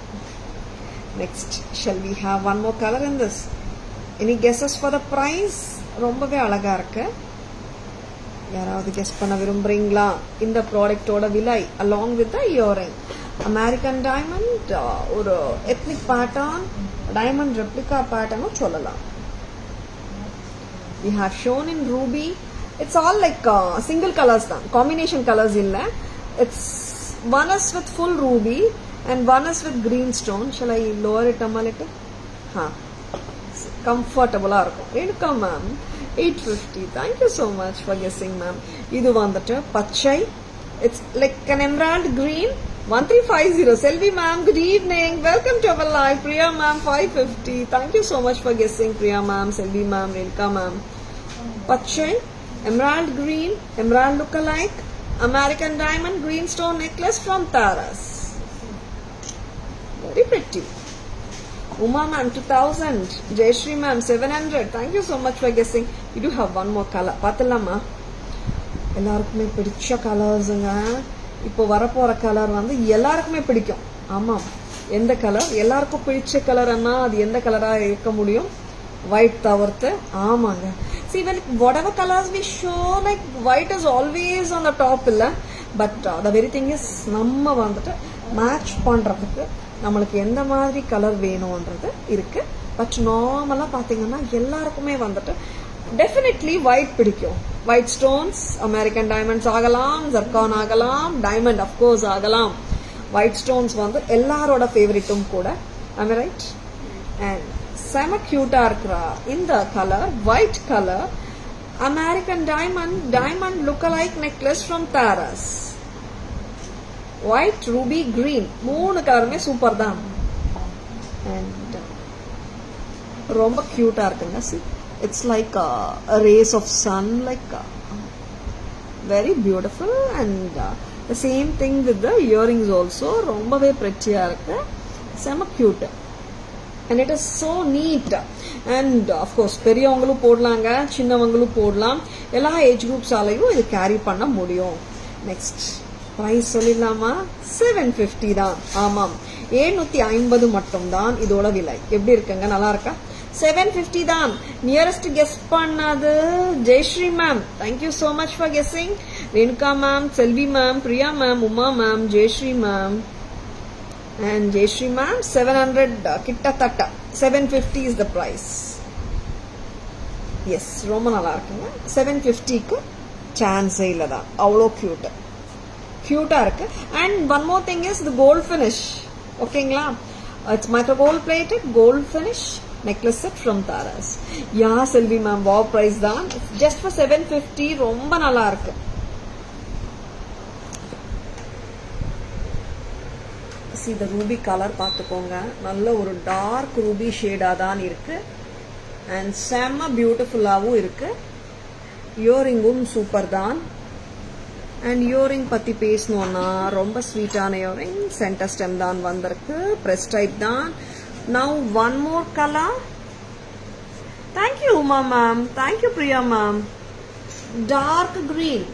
Next, shall we have one more color in this? Any guesses for the price? ரொம்பவே அழகா இருக்கு. யாராவது கெஸ் பண்ண விரும்புறீங்களா? இந்த ப்ராடக்ட்டோட விலை along with the earring. American diamond, ஒரு ethnic pattern, diamond replica pattern சொல்லலாம். We have shown in ruby. It's all like single colors தான், combination colors இல்ல. It's one is with full ruby and one is with green stone. Shall I lower it a little? Comfortable இருக்கும். Renuka ma'am, 850. Thank you so much for guessing ma'am. இது வந்துட்டு பச்சை. It's like an emerald green. 1350. Selvi ma'am, good evening. Welcome to our live. Priya ma'am, 550. Thank you so much for guessing. Priya ma'am, Selvi ma'am, Renuka ma'am. Pachai, emerald green, emerald look-alike, American diamond greenstone necklace from Taras. Very pretty. Uma ma'am, 2000. Jayashree ma'am, 700. Thank you so much for guessing. We do have one more color. Patalama. எல்லாருக்குமே பிடிச்ச கலர்ஸுங்க. இப்போ வரப்போற கலர் வந்து எல்லாருக்குமே பிடிக்கும். ஆமாம், எந்த கலர் எல்லாருக்கும் பிடிச்ச கலர்னா அது எந்த கலரா இருக்க முடியும்? ஒயிட் தவிர்த்து. ஆமாங்க. See, when whatever colors we show, like white is always on the top இல்ல, but the very thing is நம்ம வந்துட்டு மேட்ச் பண்றதுக்கு நம்மளுக்கு எந்த மாதிரி கலர் வேணும்ன்றது இருக்கு. பட் நார்மலா பாத்தீங்கன்னா எல்லாருக்குமே வந்துட்டு டெஃபினெட்லி ஒயிட் பிடிக்கும். ஒயிட் ஸ்டோன்ஸ், அமெரிக்கன் டைமண்ட்ஸ் ஆகலாம், ஜர்கான் ஆகலாம், டைமண்ட் அஃப்கோர்ஸ் ஆகலாம். ஒயிட் ஸ்டோன்ஸ் வந்து எல்லாரோட ஃபேவரிட்டும் கூட. am I right? And செம கியூட்டா இருக்கிற இந்த colour, white colour, American diamond lookalike necklace from Tharas. White, ruby, green, மூணு கலருமே சூப்பர் தான். அண்ட் ரொம்ப கியூட்டா இருக்குங்க. see, it's like a rays of sun, like very beautiful. And the same thing with the earrings also. ரொம்பவே pretty-ஆ இருக்கு, செம cute. And it is so neat. And of course பெரியவங்களும் போடலாங்க, சின்னவங்களும் போடலாம். எல்லா ஏஜ் குரூப்ஸாலையும் இது கேரி பண்ண முடியும். நெக்ஸ்ட் பிரைஸ் சொல்லிடலாமா? 750 தான். ஆமாம், 750 மட்டும் தான் இதோட விலை. எப்படி இருக்குங்க, நல்லா இருக்கா? 750 தான். நியரஸ்ட் கெஸ் பண்ணது Jayashree ma'am. Thank you so much for guessing. Renuka ma'am, Selvi ma'am, Priya ma'am, Uma ma'am, Jayashree ma'am. And Jayashree ma'am, 700 kittathata. 750 is the price. Yes, ரொம்ப நல்லா இருக்குங்க. 750க்கு சான்ஸே இல்லதான், அவ்வளோ கியூட்டா இருக்கு. And one more thing is the gold finish. ஓகேங்களா? It's micro gold plated gold finish necklace set from Taras. Yeah, Selvi ma'am, wow price தான். Just for 750 ரொம்ப நல்லா இருக்கு. இந்த ரூபி கலர் பார்த்துக்கோங்க, நல்ல ஒரு டார்க் ரூபி ஷேடா தான் இருக்கு. அண்ட் செம்ம பியூட்டிஃபுல்லாகவும் இருக்கு. இயரிங்கும் சூப்பர் தான். அண்ட் இயரிங் பத்தி பேசணும்னா ரொம்ப ஸ்வீட்டான இயரிங், சென்டர் ஸ்டெம் தான் வந்திருக்கு, பிரஸ் டைப் தான். Now one more colour. Thank you Uma ma'am, thank you Priya ma'am. Dark green,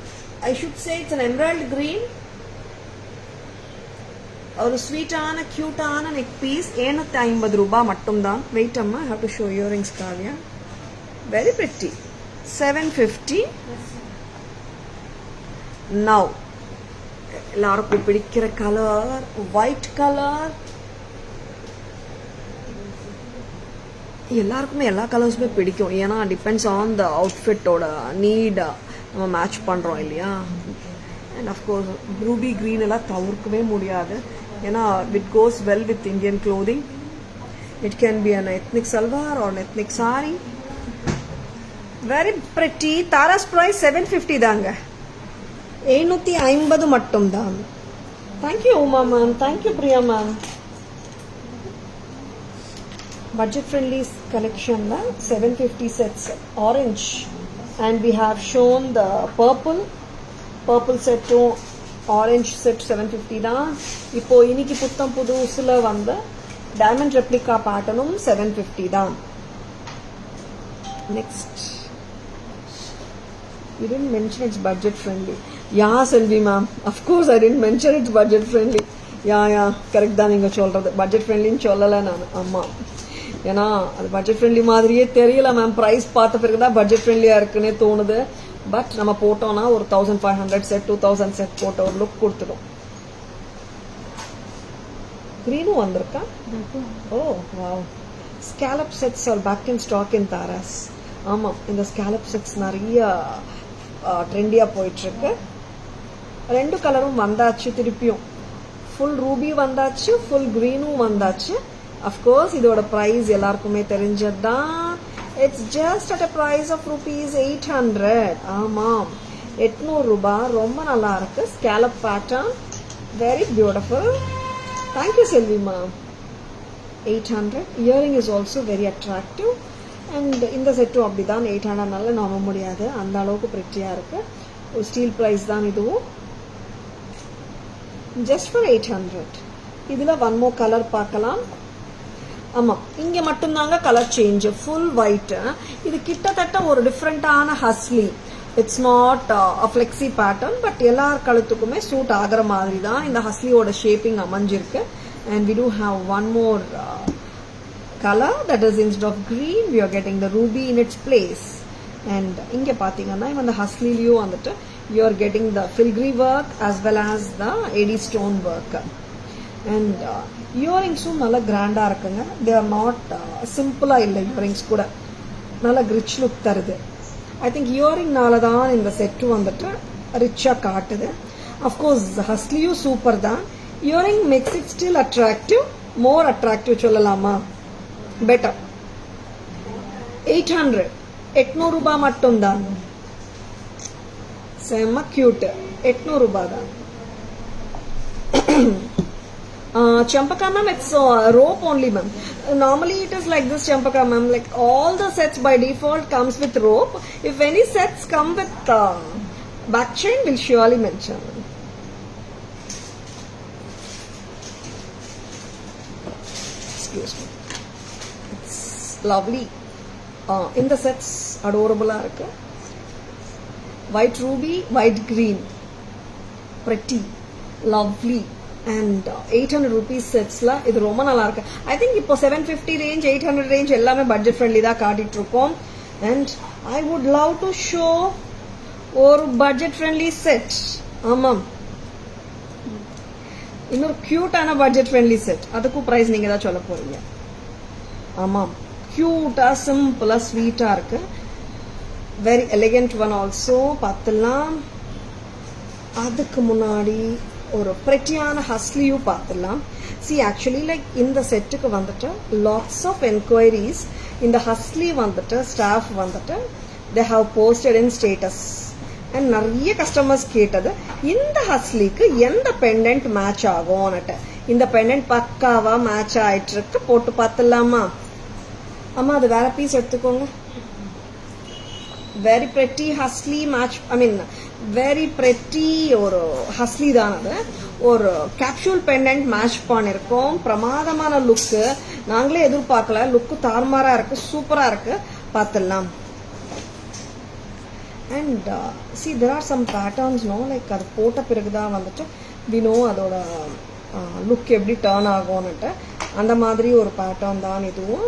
I should say it's an emerald green. ஒரு ஸ்வீட்டான கியூட்டான நெக் பீஸ். 750 ரூபாய் மட்டும் தான். வெயிட் அம்மா, I have to show earrings Kavya. Very pretty. 750. Now எல்லாருக்கும் பிடிக்கிற கலர் ஒயிட் கலர். எல்லாருக்குமே எல்லா கலர்ஸுமே பிடிக்கும், ஏன்னா டிபெண்ட்ஸ் ஆன் த அவுட்ஃபிட்டோட நீட் நம்ம மேட்ச் பண்றோம் இல்லையா. அண்ட் அஃப்கோர்ஸ் ரூபி கிரீன் எல்லாம் தவிர்க்கவே முடியாது, ஏன்னா it goes well with Indian clothing. It can be an ethnic salwar or an ethnic saree. Very pretty. Tara's price 750 தாங்க. 750 மட்டும் தான். Thank you Uma ma'am, thank you Priya ma'am. Budget friendly collection la 750 sets orange, and we have shown the purple set to orange set 750 தான். இப்போ இன்னைக்கு புத்தம் புதுசுல வந்த டைமண்ட் ரெப்ளிகா பேட்டர்னும் 750 தான். Next, you didn't mention it's budget friendly. Yeah, Selvi ma'am, of course I didn't mention it's budget friendly. Yeah correct தான் நீங்கள் சொல்கிறது. பட்ஜெட் ஃப்ரெண்ட்லின்னு சொல்லலை நான். ஆமாம், ஏன்னா அது பட்ஜெட் ஃப்ரெண்ட்லி மாதிரியே தெரியல மேம். ப்ரைஸ் பார்த்த பிறகு தான் பட்ஜெட் ஃப்ரெண்ட்லியாக இருக்குன்னே தோணுது. பட் நம்ம போட்டோம்னா ஒரு 1500 செட் 2000 செட் போட்ட ஒரு லுக் கொடுத்துடும். க்ரீனும் வந்திருக்கா? Oh wow. Scallop sets are back in stock in Taras. ஆமாம், இந்த ஸ்கேலப் செட்ஸ் நிறைய ட்ரெண்டியாக போயிட்டுருக்கு. 2 கலரும் வந்தாச்சு. திருப்பியும் ஃபுல் ரூபி வந்தாச்சு, ஃபுல் க்ரீனும் வந்தாச்சு. அஃப்கோர்ஸ் இதோட ப்ரைஸ் எல்லாருக்குமே தெரிஞ்சது தான். It's just at a price of ₹800. ஆமாம், 800 ரூபாய். ரொம்ப நல்லா இருக்கு. Scallop pattern, very beautiful. Thank you செல்விமா. 800. Earring is also very attractive. And இந்த செட்டும் அப்படி தான். 800னால நம்ப முடியாது, அந்த அளவுக்கு பிரிட்டியாக இருக்கு. ஒரு ஸ்டீல் ப்ரைஸ் தான் இதுவும். Just for 800. இதில் ஒன் மோர் கலர் பார்க்கலாம். ஆமாம், இங்கே மட்டும்தாங்க கலர் சேஞ்ச். Full white. இது கிட்டத்தட்ட ஒரு டிஃப்ரெண்ட்டான hasli. It's not a flexi pattern, but எல்லார் கழுத்துக்குமே சூட் ஆகிற மாதிரி தான் இந்த ஹஸ்லியோட ஷேப்பிங் அமைஞ்சிருக்கு. And we do have one more color, that is instead of green we are getting the ruby in its place. And inge pathina even the husliyu vandu you are getting the filigree work as well as the AD stone work. And earrings nalla grand ah irukanga. They are not simple ah illa. Earrings kuda nalla rich look tarudhu. I think earring nala dhaan in the set vandu rich ah kaatudhu. Of course husliyu super da. Earring makes it still attractive, more attractive sollalama. Better. 800. 800 ரூபாய் மட்டும் தான். செம்ம கியூட். 800 ரூபாய் தான். Champaka ma'am, it's rope only ma'am. Normally it is like this Champaka ma'am, like all the sets by default comes with rope. If any sets come with back chain, we'll surely mention. Excuse me. Lovely. In the sets adorable ah irukku. White ruby, white green, pretty, lovely. And 800 rupees sets la idu romba nalla irukku. I think ipo 750 range 800 range ellame budget friendly da kaatittu irukom. And I would love to show or budget friendly set. Amam, இன்னொரு கியூட்டான பட்ஜெட் ஃப்ரெண்ட்லி செட். அதுக்கும் ப்ரைஸ் நீங்கள் தான் சொல்ல போறீங்க. ஆமாம், கியூட்டா சிம்பிளா ஸ்வீட்டா இருக்கு. Very elegant one also. பார்த்துலாம். அதுக்கு முன்னாடி ஒரு பிரெட்டியான ஹஸ்லியும் பார்த்துலாம். சி ஆக்சுவலி லைக் இந்த செட்டுக்கு வந்துட்டு லாட்ஸ் ஆஃப் என்கொயரிஸ். இந்த ஹஸ்லி வந்துட்டு ஸ்டாஃப் வந்துட்டு they have posted in status. And நிறைய கஸ்டமர்ஸ் கேட்டது இந்த ஹஸ்லிக்கு எந்த பெண்டன்ட் மேட்ச் ஆகும்னுட்டு. இந்த பெண்டன்ட் பக்காவா மேட்ச் ஆயிட்டு இருக்கு. போட்டு பார்த்துலாமா? அம்மா அது வேற பீஸ் எடுத்துக்கோங்க. Very pretty hasli match. I mean very pretty ஒரு ஹஸ்லி தான் அது. ஒரு கேப்சூல் பெண்டன்ட் மேட்ச் பண்ணிருக்கோம். பிரமாதமான லுக்கு. நாங்களே எதிர்பார்க்கல. லுக்கு தார்மாரா இருக்கு, சூப்பரா இருக்கு. பார்த்துடலாம். And see there are some patterns no like அது போட்ட பிறகுதான் வந்துட்டு வி நோ அதோட லுக் எப்படி டர்ன் ஆகும்னுட்டு. அந்த மாதிரி ஒரு பேட்டர்ன் தான் இதுவும்.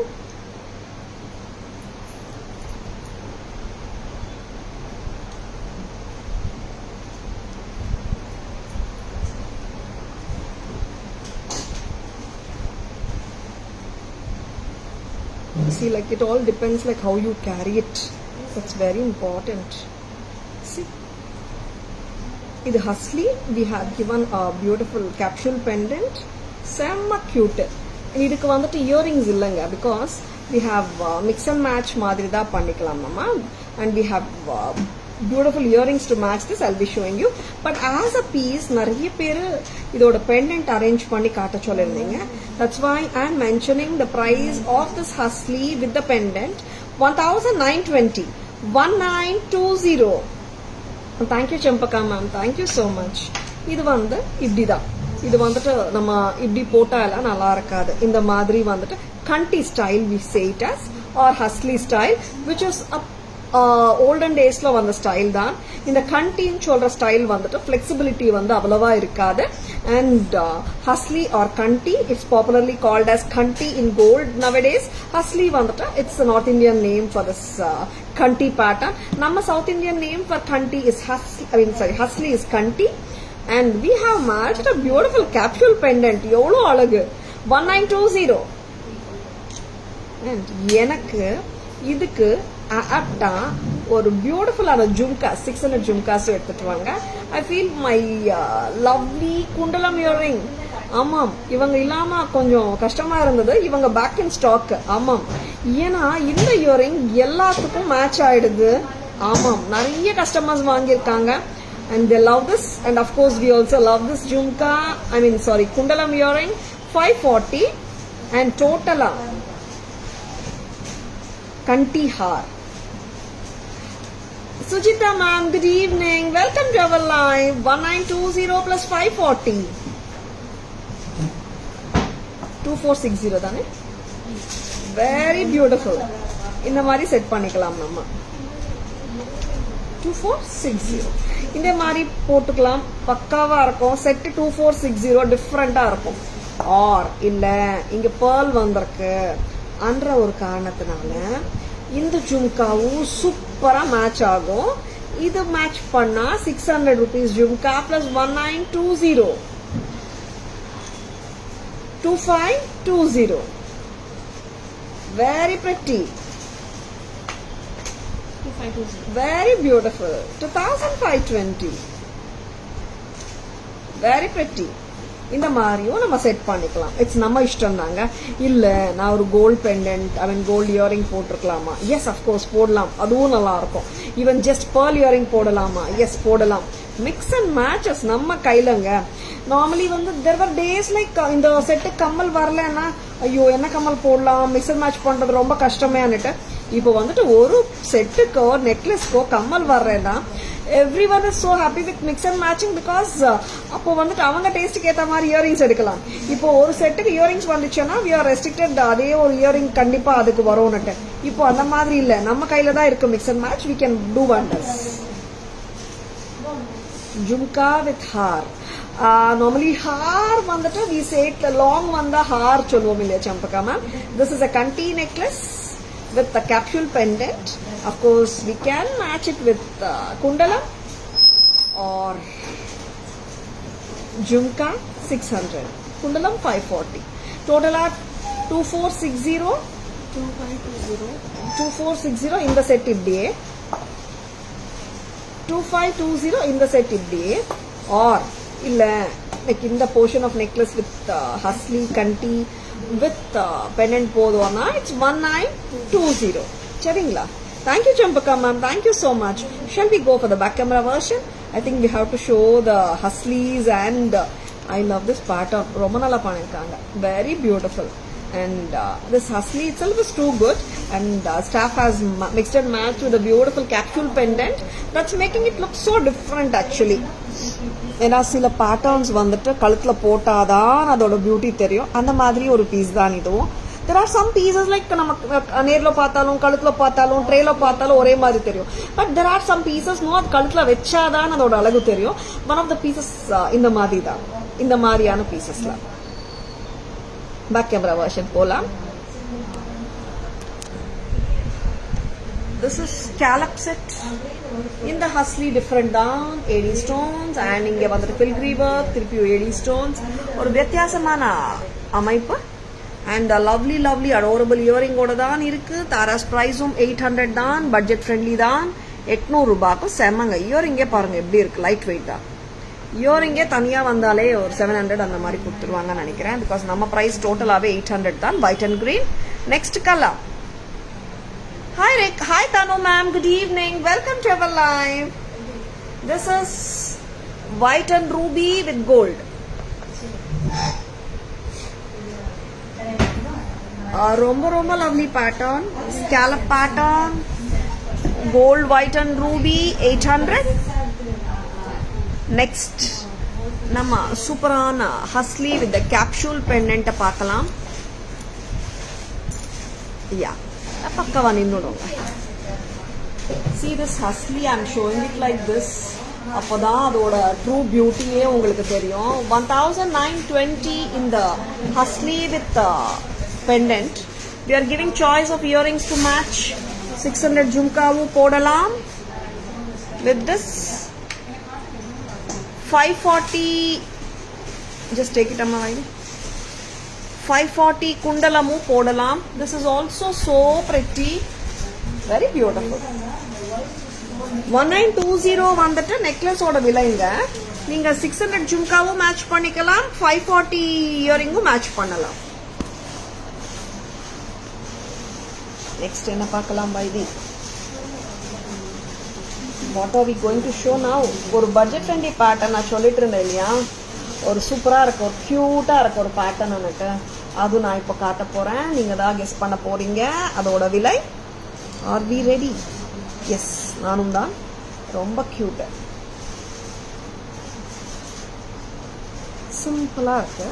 See, like it all depends like how you carry it. That's very important. See, இது ஹஸ்லி. We have given a beautiful capsule pendant. செம்ம cute. இதுக்கு வந்துட்டு இயரிங்ஸ் இல்லைங்க. Because we have mix and match மாதிரி தான் பண்ணிக்கலாம் நம்ம. And we have beautiful earrings to match this. I'll be showing you. But as a piece நிறைய பேர் இதோட pendant arrange பண்ணி காட்ட சொல்லிருந்தீங்க. That's why I'm mentioning the price of this husli with the pendant. 1920. 1920. Thank you Champaka ma'am. Thank you so much. இது வந்து இப்படிதான். இது வந்துட்டு நம்ம இப்படி போட்டா எல்லாம் நல்லா இருக்காது. இந்த மாதிரி வந்துட்டு கண்டி style we say it as or husli style, which is a olden டேஸ்ல வந்த ஸ்டைல் தான். இந்த கண்டின்னு சொல்ற ஸ்டைல் வந்துட்டு ஃபிளெக்சிபிலிட்டி வந்து அவ்வளவா இருக்காது. And hasli or kanthi, it's popularly called as kanthi in gold nowadays. Hasli வந்துட்டு it's north Indian name for this kanthi pattern. நம்ம south Indian name for kanthi is hasli is kanthi. And we have matched a beautiful capsule pendant. எவ்வளோ அழகு, 1920. And எனக்கு இதுக்கு ஆப்டா ஒரு பியூட்டிஃபுல்லான ஜும்கா 600 ஜும்காஸும் எடுத்துட்டு வாங்க. ஐ ஃபீல் மை லவ்லி குண்டலம் இயரிங். ஆமாம், இவங்க இல்லாம கொஞ்சம் கஷ்டமா இருந்தது. இவங்க பேக் இன் ஸ்டாக். ஆமாம், ஏன்னா இந்த இயரிங் எல்லாத்துக்கும் மேட்ச் ஆயிடுது. ஆமாம், நிறைய கஸ்டமர்ஸ் வாங்கியிருக்காங்க. And they love this, and of course we also love this jhumka, kundalam earring, 540, and totala kanti haar. Sujita ma'am, good evening, welcome to our live. 1920 plus 540, 2460 தானே. very beautiful. இந்த மாதிரி செட் பண்ணிக்கலாம் நம்ம. 2460 இந்த மாதிரி போட்டுக்கலாம், பக்காவா இருக்கும். செட் 2460 டிஃப்ரெண்டா இருக்கும். ஆர் இல்ல இங்க பேர்ல் வந்திருக்கு அன்ற ஒரு காரணத்தினால இந்த ஜும்காவும் சூப்பரா மேட்ச் ஆகும். இது மேட்ச் பண்ணா 600 rupees jhumka plus 1920, 2520. very pretty, very beautiful. 2520, very pretty. இந்த மாதிரியும் நம்ம செட் பண்ணிக்கலாம். இட்ஸ் நம்ம இஷ்டம் தாங்க. இல்ல நான் ஒரு கோல்ட் பெண்டன்ட் கோல்ட் இயரிங் போட்டிருக்கலாமா? எஸ், அஃப்கோர்ஸ் போடலாம், அதுவும் நல்லா இருக்கும். ஈவன் ஜஸ்ட் பேர்ல் இயரிங் போடலாமா? எஸ், போடலாம். மிக்ஸ் அண்ட் மேட்சஸ் நம்ம கையிலங்க. நார்மலி வந்து there were days like இந்த செட்டு கம்மல் வரலன்னா ஐயோ என்ன கம்மல் போடலாம், மிக்ஸ் அண்ட் மேட்ச் பண்றது ரொம்ப கஷ்டமேன்னுட்டு இப்போ வந்துட்டு ஒரு செட்டுக்கோ நெக்லஸ்க்கோ கம்மல் வர்றேன்னா everyone is so happy with mix and matching because அப்போ வந்துட்டு அவங்க டேஸ்ட்டுக்கு ஏற்ற மாதிரி இயரிங்ஸ் எடுக்கலாம். இப்போ ஒரு செட்டுக்கு இயரிங்ஸ் வந்துச்சுன்னா we are restricted, அதே ஒரு இயரிங் கண்டிப்பா அதுக்கு வரும்னுட்டு. இப்போ அந்த மாதிரி இல்ல, நம்ம கையில தான் இருக்கு mix and match. we can do wonders. Jhumka with haar. Normally haar வந்துட்டு we say it long வந்தா ஹார் சொல்லுவோம் இல்லையா Champaka ma'am. this is a kanti necklace with the capsule pendant. Of course we can match it with kundalam or jhumka 600, kundalam 540, total at 2460, 2460 in the set ibdiye, 2520 in the set ibdiye. Or illa like in the portion of necklace with hasli kanti with pendant podona, it's 1920. சரிங்களா? Thank you Champaka ma'am, thank you so much. Shall we go for the back camera version? I think we have to show the haslis and I love this pattern. ரொம்ப நல்லா பண்ணிருக்காங்க, very beautiful. And this hasli itself is too good, and staff has mixed and matched with a beautiful capsule pendant that's making it look so different actually. ஏன்னா சில பேட்டர்ன்ஸ் வந்துட்டு கழுத்துல போட்டாதான் அதோட பியூட்டி தெரியும். அந்த மாதிரி ஒரு பீஸ் தான் இதுவும். there are some pieces like நம்ம நேர்ல பார்த்தாலும் கழுத்துல பார்த்தாலும் ட்ரேல பார்த்தாலும் ஒரே மாதிரி தெரியும். But there are some pieces no, அது கழுத்துல வச்சாதான் அதோட அழகு தெரியும். one of the pieces இந்த மாதிரி தான், இந்த மாதிரியான பீசஸ்ல. பேக் கேமரா வெர்ஷன் போலாம். This is scallop set. In the hasli different down, AD stones, and இங்க வந்துட்டு filigree work, திருப்பி AD stones, ஒரு வித்தியாசமான அமைப்பு. And a lovely adorable earring ஓட தான் இருக்கு. தாராஸ் பிரைஸும் 800 தான், பட்ஜெட் ஃப்ரெண்ட்லி தான். 800 ரூபாய்க்கு செம்மங்க. இயரிங்கே பாருங்க எப்படி இருக்கு, லைட் வெயிட்டா. இயரிங்கே தனியா வந்தாலே ஒரு 700 அந்த மாதிரி கொடுத்துருவாங்கன்னு நினைக்கிறேன். பிகாஸ் நம்ம பிரைஸ் டோட்டலாவே 800 தான். white and green. Next color. Hi Rick, hi Tanu ma'am, good evening, welcome to our live. This is white and ruby with gold. ரொம்ப lovely pattern, scallop pattern, gold, white and ruby, 800. Next நம்ம சூப்பரான ஹஸ்லி with the capsule pendant பார்க்கலாம். பக்கவா நின்னுடுங்க. See this husky, I'm showing it like this. அப்போதான் அதோட ட்ரூ பியூட்டியே உங்களுக்கு தெரியும். 1920 in the husky with pendant. We are giving choice of earrings to match. 600 jhumkavu போடலாம். With this 540, just take it amma while. 540 kundalamu போடலாம். This is also so pretty, very beautiful. 1920 வந்துட்டு நெக்லஸ் ஓட விலைங்க. நீங்க 600 ஜும்காவும் மேட்ச் பண்ணிக்கலாம், 540 இயரிங்கும் மேட்ச் பண்ணலாம். நெக்ஸ்ட் என்ன பார்க்கலாம் why this? What are we going to show now? ஒரு பட்ஜெட் ஃப்ரெண்ட்லி பேட்டர்ன் நான் சொல்லிட்டு இருந்தேன் இல்லையா, ஒரு சூப்பரா இருக்கு, ஒரு கியூட்டா இருக்கு ஒரு பேட்டர்ன் எனக்கு. அது நான் இப்போ காட்ட போறேன், நீங்க தான் கெஸ் பண்ண போறீங்க அதோட விலை. R we ready? எஸ், நானும் தான். ரொம்ப கியூட், சிம்பிளா இருக்கு,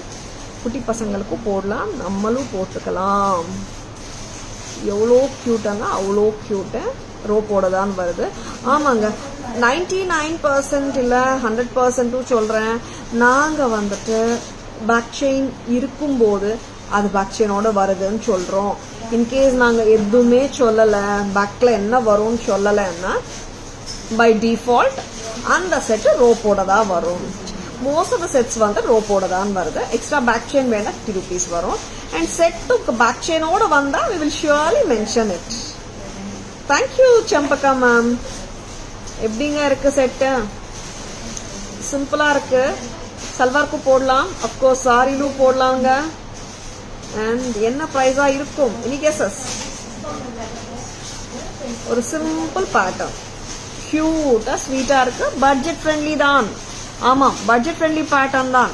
குட்டி பசங்களுக்கும் போடலாம், நம்மளும் போட்டுக்கலாம். எவ்வளோ கியூட்டாங்க, அவ்வளோ கியூட்டு. ரோப்போட தான் வருது. ஆமாங்க, 99% இல்லை 100% சொல்றேன். நாங்க வந்துட்டு பேக் செயின் இருக்கும்போது அது பேக் செயினோட வருதுன்னு சொல்றோம். இன்கேஸ் நாங்க எதுவுமே சொல்லலை, பேக்ல என்ன வரும்னு சொல்லலைன்னா பை டிஃபால்ட் அந்த செட்டு ரோப்போட தான் வரும். மோஸ்ட் ஆஃப் த செட்ஸ் வந்து ரோப்போட தான் வருது. எக்ஸ்ட்ரா பேக் செயின் வேணா 50 rupees வரும். அண்ட் செட்டுக்கு பேக் செயினோட வந்தா we will surely mention it. Thank you Champaka ma'am. எப்படிங்க இருக்கு செட்டு? சிம்பிளா இருக்கு. சல்வார்க்கும் போடலாம், அப்கோர்ஸ் சாரிலும் போடலாங்க. அண்ட் என்ன பிரைஸா இருக்கும்? Any guesses? ஒரு சிம்பிள் பேட்டர்ன், கியூட்டா ஸ்வீட்டா இருக்கு, பட்ஜெட் ஃப்ரெண்ட்லி தான். ஆமா, பட்ஜெட் ஃப்ரெண்ட்லி பேட்டர்ன் தான்.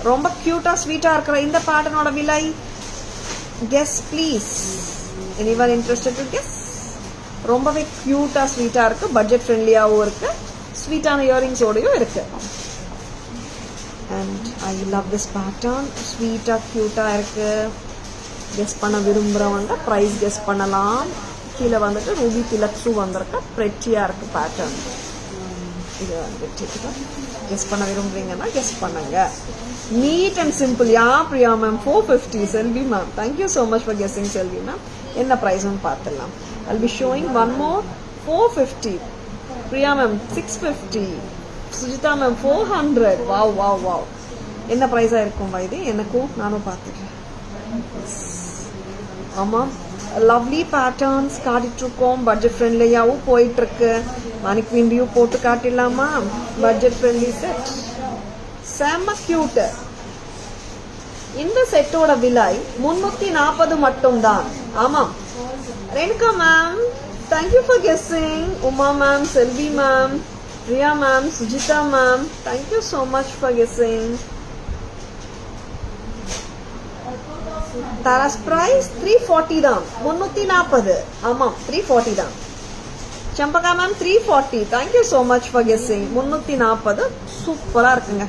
ரொம்ப கியூட்டா ஸ்வீட்டா இருக்கிற இந்த பேட்டர்னோட விலை guess please. Anyone interested to guess? ரொம்பவே கியூட்டா ஸ்வீட்டா இருக்கு, பட்ஜெட் ஃப்ரெண்ட்லியாவும் இருக்கு, ஸ்வீட்டான இயரிங்ஸோடயும் இருக்கு. And I love this pattern. ஸ்வீட்டா கியூட்டா இருக்கு. கெஸ் பண்ண விரும்புறவங்க ப்ரைஸ் கெஸ் பண்ணலாம். கீழே வந்துட்டு ரூபி திலக்ஸு வந்திருக்க பிரெட்டியா இருக்கு பேட்டர்ன். இது வந்துட்டு கெஸ் பண்ண விரும்புறீங்கன்னா கெஸ் பண்ணுங்க. Neat and simple. Yeah Priya ma'am 450. Selvi ma'am, thank you so much for guessing Selvi ma'am. என்ன ப்ரைஸ்னு பார்த்துடலாம். I'll be showing one more. 450. Priya ma'am 650. Sujita ma'am 400. Wow, wow, wow. என்ன பிரைஸா இருக்கும் இது? எனக்கும் நானும் பார்த்துக்கிறேன். ஆமா, லவ்லி பேட்டர்ன்ஸ் காட்டிட்டு இருக்கோம். பட்ஜெட் ஃப்ரெண்ட்லியாவும் போயிட்டு இருக்கு. மணிக்வீன் வியூ போட்டு காட்டிடலாமா? பட்ஜெட் ஃப்ரெண்ட்லி செட், செம்ம கியூட். இந்த செட்டோட விலை 340 மட்டும் தான். ஆமாம், Renuka ma'am, thank you for guessing. Uma ma'am, Selvi ma'am, Priya ma'am, Sujita ma'am, thank you so much for guessing. Tara's price 340 தான். 340. ஆமாம், 340 தான். Champaka ma'am 340. Thank you so much for guessing. 340 சூப்பரா இருக்குங்க.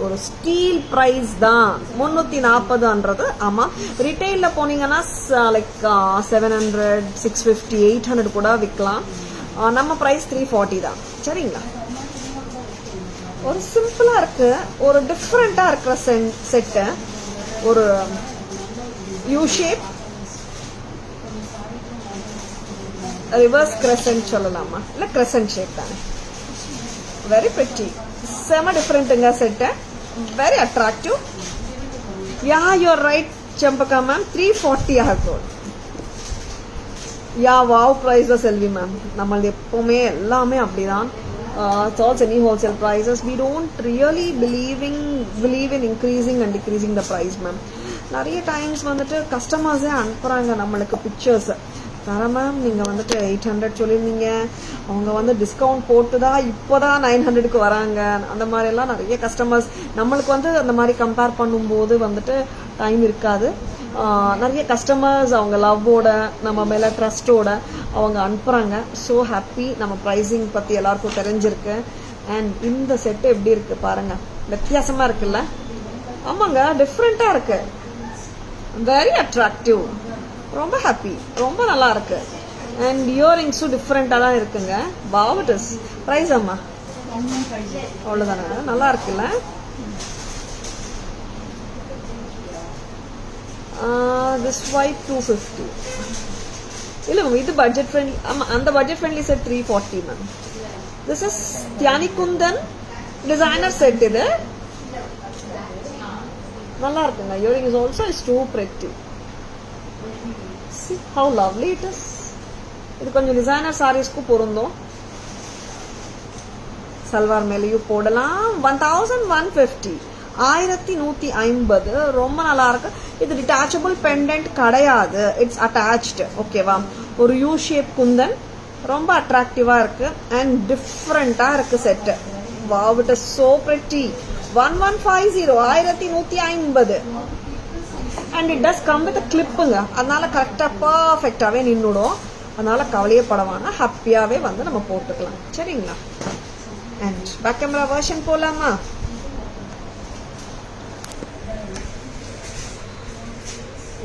ஒரு ஸ்டீல் பிரைஸ் தான் 340. ஆமா, ரிட்டைல்ல போனீங்கன்னா லைக் 700, 650, 800 கூட விற்கலாம். நம்ம பிரைஸ் 340 தான். சரிங்களா? ஒரு சிம்பிளா இருக்கு, ஒரு டிஃப்ரெண்டா இருக்கிற செட்டு. ஒரு யூ ஷேப், ரிவர்ஸ் கிரெசன்ட் சொல்லலாமா, இல்ல கிரெசன்ட் ஷேப் தானே. வெரி பிரிட்டி, செம டிஃப்ரெண்ட்டுங்க set. Very attractive. Yeah, you're right, Champaka ma'am. 340 ஆகும். Yeah, wow, price Selvi ma'am. நம்மளது எப்பவுமே எல்லாமே அப்படிதான். Thoughts any wholesale prices. We don't really believe in increasing and decreasing the price, ma'am. நிறைய டைம்ஸ் வந்துட்டு கஸ்டமர்ஸே அனுப்புறாங்க நம்மளுக்கு பிக்சர்ஸ். தர மேம், நீங்கள் வந்துட்டு 800 சொல்லியிருந்தீங்க, அவங்க வந்து டிஸ்கவுண்ட் போட்டு தான் இப்போதான் 900க்கு வராங்க. அந்த மாதிரிலாம் நிறைய கஸ்டமர்ஸ் நம்மளுக்கு வந்து அந்த மாதிரி கம்பேர் பண்ணும்போது வந்துட்டு டைம் இருக்காது. நிறைய கஸ்டமர்ஸ் அவங்க லவ்வோட, நம்ம மேலே ட்ரஸ்டோட அவங்க அனுப்புகிறாங்க. So happy. நம்ம ப்ரைஸிங் பற்றி எல்லாருக்கும் தெரிஞ்சிருக்கு. அண்ட் இந்த செட்டு எப்படி இருக்கு பாருங்க, வித்தியாசமா இருக்குல்ல? ஆமாங்க, டிஃப்ரெண்டா இருக்கு, வெரி அட்ராக்டிவ், ரொம்ப ஹாப்பி, ரொம்ப நல்லா இருக்கு. அண்ட் இயரிங்ஸும் டிஃப்ரெண்ட்டாக தான் இருக்குங்க. Wow it is. ப்ரைஸ் அம்மா அவ்வளோதானே, நல்லா இருக்குல்ல. This white 250. இல்லை மேம் இது பட்ஜெட் ஃப்ரெண்ட்லி. ஆமாம் அந்த budget friendly set 340 ma'am. This is தியானிகுந்தன் டிசைனர் செட். இது நல்லா இருக்குங்க. Earring is also is too pretty. See how lovely it is. இது கொஞ்சம் டிசைனர் சாரீஸ்க்கு பொருந்தும். சல்வார் மேலேயும் போடலாம். 1150 1150 ரொம்ப நல்லா இருக்கு. இது டிட்டாச்சபிள் பெண்டன்ட் கிடையாது, இட்ஸ் அட்டாச்டு. ஓகேவா? ஒரு யூ ஷேப் குந்தன் ரொம்ப அட்ராக்டிவா இருக்கு அண்ட் டிஃப்ரெண்டா இருக்கு set. Wow it is so pretty. 1150 1150 and it does come with கிளிப்புங்க. அதனால கரெக்டா பர்ஃபெக்டாவே நின்னுடும். அதனால கவலையே படவான ஹாப்பியாவே வந்து நம்ம போட்டுக்கலாம். சரிங்களா? அண்ட் பேக் கேமரா வெர்ஷன் போலாமா?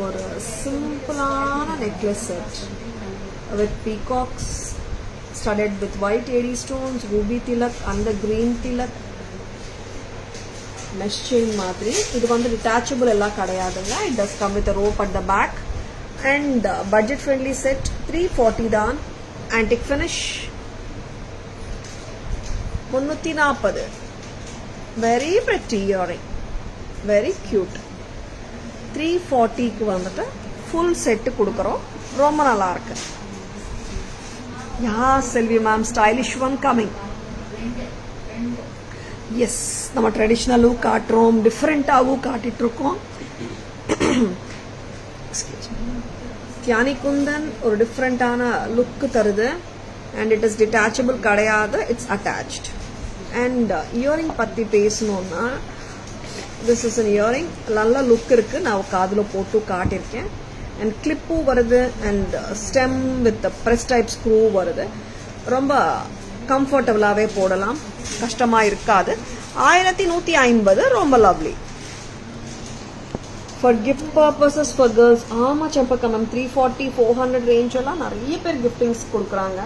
ஒரு சிம்பிளான necklace set with peacocks studded with white AD stones, ruby tilak அந்த கிரீன் திலக், மெஷ் செயின் மாதிரி. இது வந்து டிட்டாச்சபிள் எல்லாம் கிடையாதுங்க. It does come with rope at the back and budget friendly set 340 தான். Antique finish 340. Very pretty earring, very cute. 340க்கு வந்துட்டு ஃபுல் செட்டு கொடுக்குறோம். ரொம்ப நல்லா இருக்கு. Yeah Selvi ma'am stylish one coming. Yes, நம்ம ட்ரெடிஷ்னலும் காட்டுறோம், டிஃப்ரெண்ட்டாகவும் காட்டிட்டு இருக்கோம். தியானிகுந்தன் ஒரு டிஃப்ரெண்டான லுக் தருது அண்ட் இட் இஸ் டிட்டாச்சபிள் கிடையாது, இட்ஸ் அட்டாச்ட். அண்ட் இயரிங் பற்றி பேசணும்னா திஸ் இஸ் அன் இயரிங். நல்ல லுக் இருக்கு. நான் காதில் போட்டு காட்டியிருக்கேன். அண்ட் கிளிப்பும் வருது and stem with press type screw வருது. ரொம்ப கம்ஃபர்டபுளாகவே போடலாம், கஷ்டமா இருக்காது. 1150 ரொம்ப lovely. For gift purposes for girls. ஆமா செம்பக்கா மேம் 340 400 ரேஞ்ச் எல்லாம் நிறைய பேர் கிஃப்டிங்ஸ் கொடுக்குறாங்க.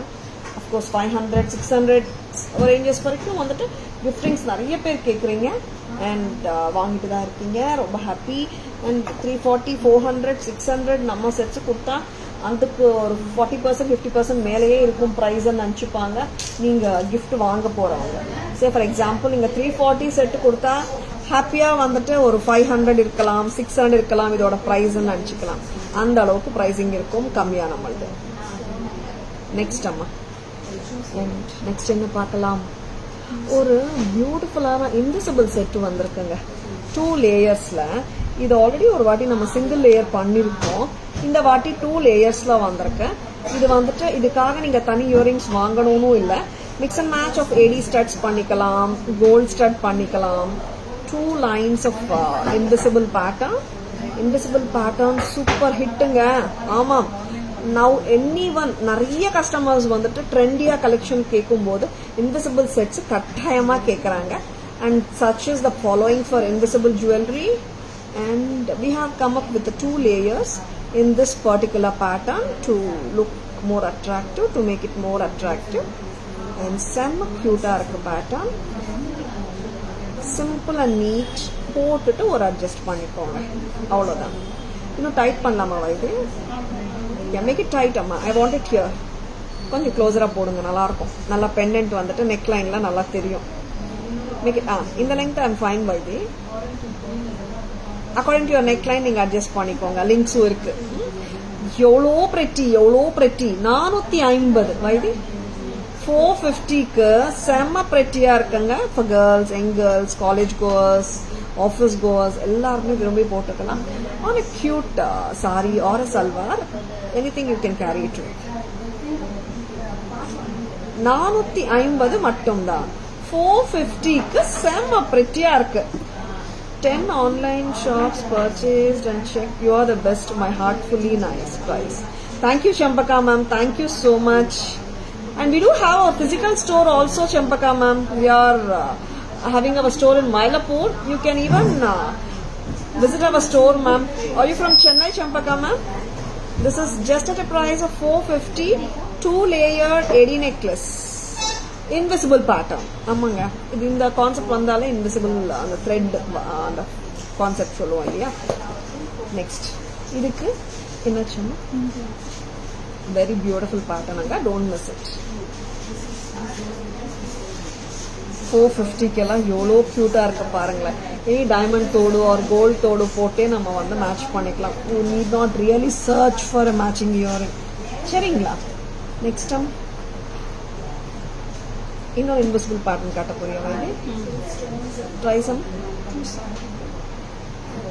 அஃப்கோர்ஸ் 500 600 ரேஞ்சஸ் வரைக்கும் வந்துட்டு கிஃப்டிங்ஸ் நிறைய பேர் கேட்குறீங்க அண்ட் வாங்கிட்டு தான் இருக்கீங்க. ரொம்ப ஹாப்பி. அண்ட் 340 400 600 நம்ம செட்ஸ் கொடுத்தா அதுக்கு ஒரு 40% 50% மேலேயே இருக்கும் ப்ரைஸ்ன்னு நினச்சிப்பாங்க நீங்கள் கிஃப்ட் வாங்க போகிறவங்க. சே ஃபார் எக்ஸாம்பிள் நீங்கள் 340 செட்டு கொடுத்தா ஹாப்பியாக வந்துட்டு ஒரு 500 இருக்கலாம் 600 இருக்கலாம் இதோட ப்ரைஸ்ன்னு நினச்சிக்கலாம். அந்த அளவுக்கு ப்ரைஸிங் இருக்கும் கம்மியாக நம்மளுக்கு. நெக்ஸ்ட் அம்மா நெக்ஸ்ட் என்ன பார்க்கலாம்? ஒரு பியூட்டிஃபுல்லான இன்விசிபிள் செட்டு வந்திருக்குங்க 2 லேயர்ஸில். இது ஆல்ரெடி ஒரு வாட்டி நம்ம சிங்கிள் லேயர் பண்ணியிருக்கோம். இந்த வாட்டி 2 லேயர்ஸ்ல வந்திருக்கு. இது வந்துட்டு இதுக்காக நீங்க தனி இயரிங்ஸ் வாங்கணும்னு இல்லை. Mix and match of AD studs பண்ணிக்கலாம், கோல்ட் ஸ்டட் பண்ணிக்கலாம். 2 lines of invisible pattern. Invisible pattern super ஹிட்டுங்க. ஆமாம், நவ் எனிஒன் நிறைய கஸ்டமர்ஸ் வந்துட்டு ட்ரெண்டியா கலெக்ஷன் கேட்கும்போது இன்விசிபிள் செட்ஸ் கட்டாயமா கேட்குறாங்க. And such is the following for invisible jewellery. And we have come up with the 2 layers in this particular pattern to look more attractive, to make it more attractive. And some cute pattern, simple and neat. போட்டுட்டு ஒரு அட்ஜஸ்ட் பண்ணிக்கோங்க, அவ்வளோதான். இன்னும் டைட் பண்ணலாமா இது? மேக் இட் டைட் அம்மா. I want it here. கொஞ்சம் க்ளோஸராக போடுங்க, நல்லாயிருக்கும். நல்லா பெண்டன்ட் வந்துட்டு நெக் லைன்லாம் நல்லா தெரியும். மேக் இட் இந்த length I am fine why this. According to your neck line நீங்கள் அட்ஜஸ்ட் பண்ணிக்கோங்க. லிங்க்ஸும் இருக்கு. எவ்வளோ பிரெட்டி, எவ்வளோ பிரெட்டி. 450 வைதி. 450க்கு செம்ம பிரெட்டியா இருக்குங்க. For girls, young girls, college goers, office goers எல்லாருமே விரும்பி போட்டுக்கலாம். On a cute sari or a salwar, anything you can carry it with. 450 மட்டும்தான். 450க்கு செம்ம பிரெட்டியா இருக்கு. 10 online shops purchased and checked. You are the best. My heartfully nice price. Thank you Champaka ma'am. Thank you so much. And we do have a physical store also Champaka ma'am. We are having our store in Mylapore. You can even visit our store ma'am. Are you from Chennai Champaka ma'am? This is just at a price of 450. 2-layer AD necklace. Invisible pattern. ஆமாங்க, இது இந்த கான்செப்ட் வந்தாலே இன்விசிபிள் அந்த த்ரெட் அந்த கான்செப்ட் சொல்லுவோம் இல்லையா. நெக்ஸ்ட் இதுக்கு என்ன சொன்னா, வெரி பியூட்டிஃபுல் பேட்டர்னுங்க, டோன்ட் மிஸ் இட். 450 எவ்வளோ க்யூட்டாக இருக்க பாருங்களேன். எனி டைமண்ட் தோடு ஆர் கோல்டு தோடு போட்டே நம்ம வந்து மேட்ச் பண்ணிக்கலாம். You need not really search for a matching earring. சரிங்களா. நெக்ஸ்ட் டைம் இன்னொரு இன்விசிபிள் பேட்டர்ன் காட்ட போறியா வந்து ட்ரை சம்.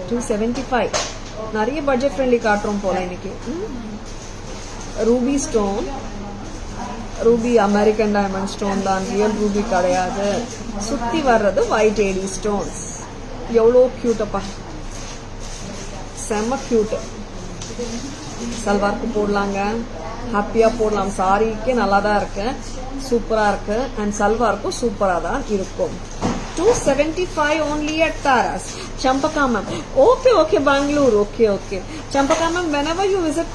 275. நிறைய பட்ஜெட் ஃப்ரெண்ட்லி காட்டுறோம் போல இன்னைக்கு. Ruby stone, Ruby American diamond stone தான், ரியல் ரூபி கிடையாது. சுத்தி வர்றது ஒயிட் ஏடி ஸ்டோன்ஸ். எவ்வளோ கியூட்டப்பா, செம்ம கியூட். சல்வாருக்கு போடலாங்க, ஹாப்பியா போடலாம். சாரிக்கே நல்லா தான் இருக்கு, சூப்பரா இருக்கு. அண்ட் சல்வாருக்கும் சூப்பரா தான் இருக்கும். 275 only at Taras. Champaka ma'am. Okay, Bangalore. Okay. Champaka ma'am, whenever you visit,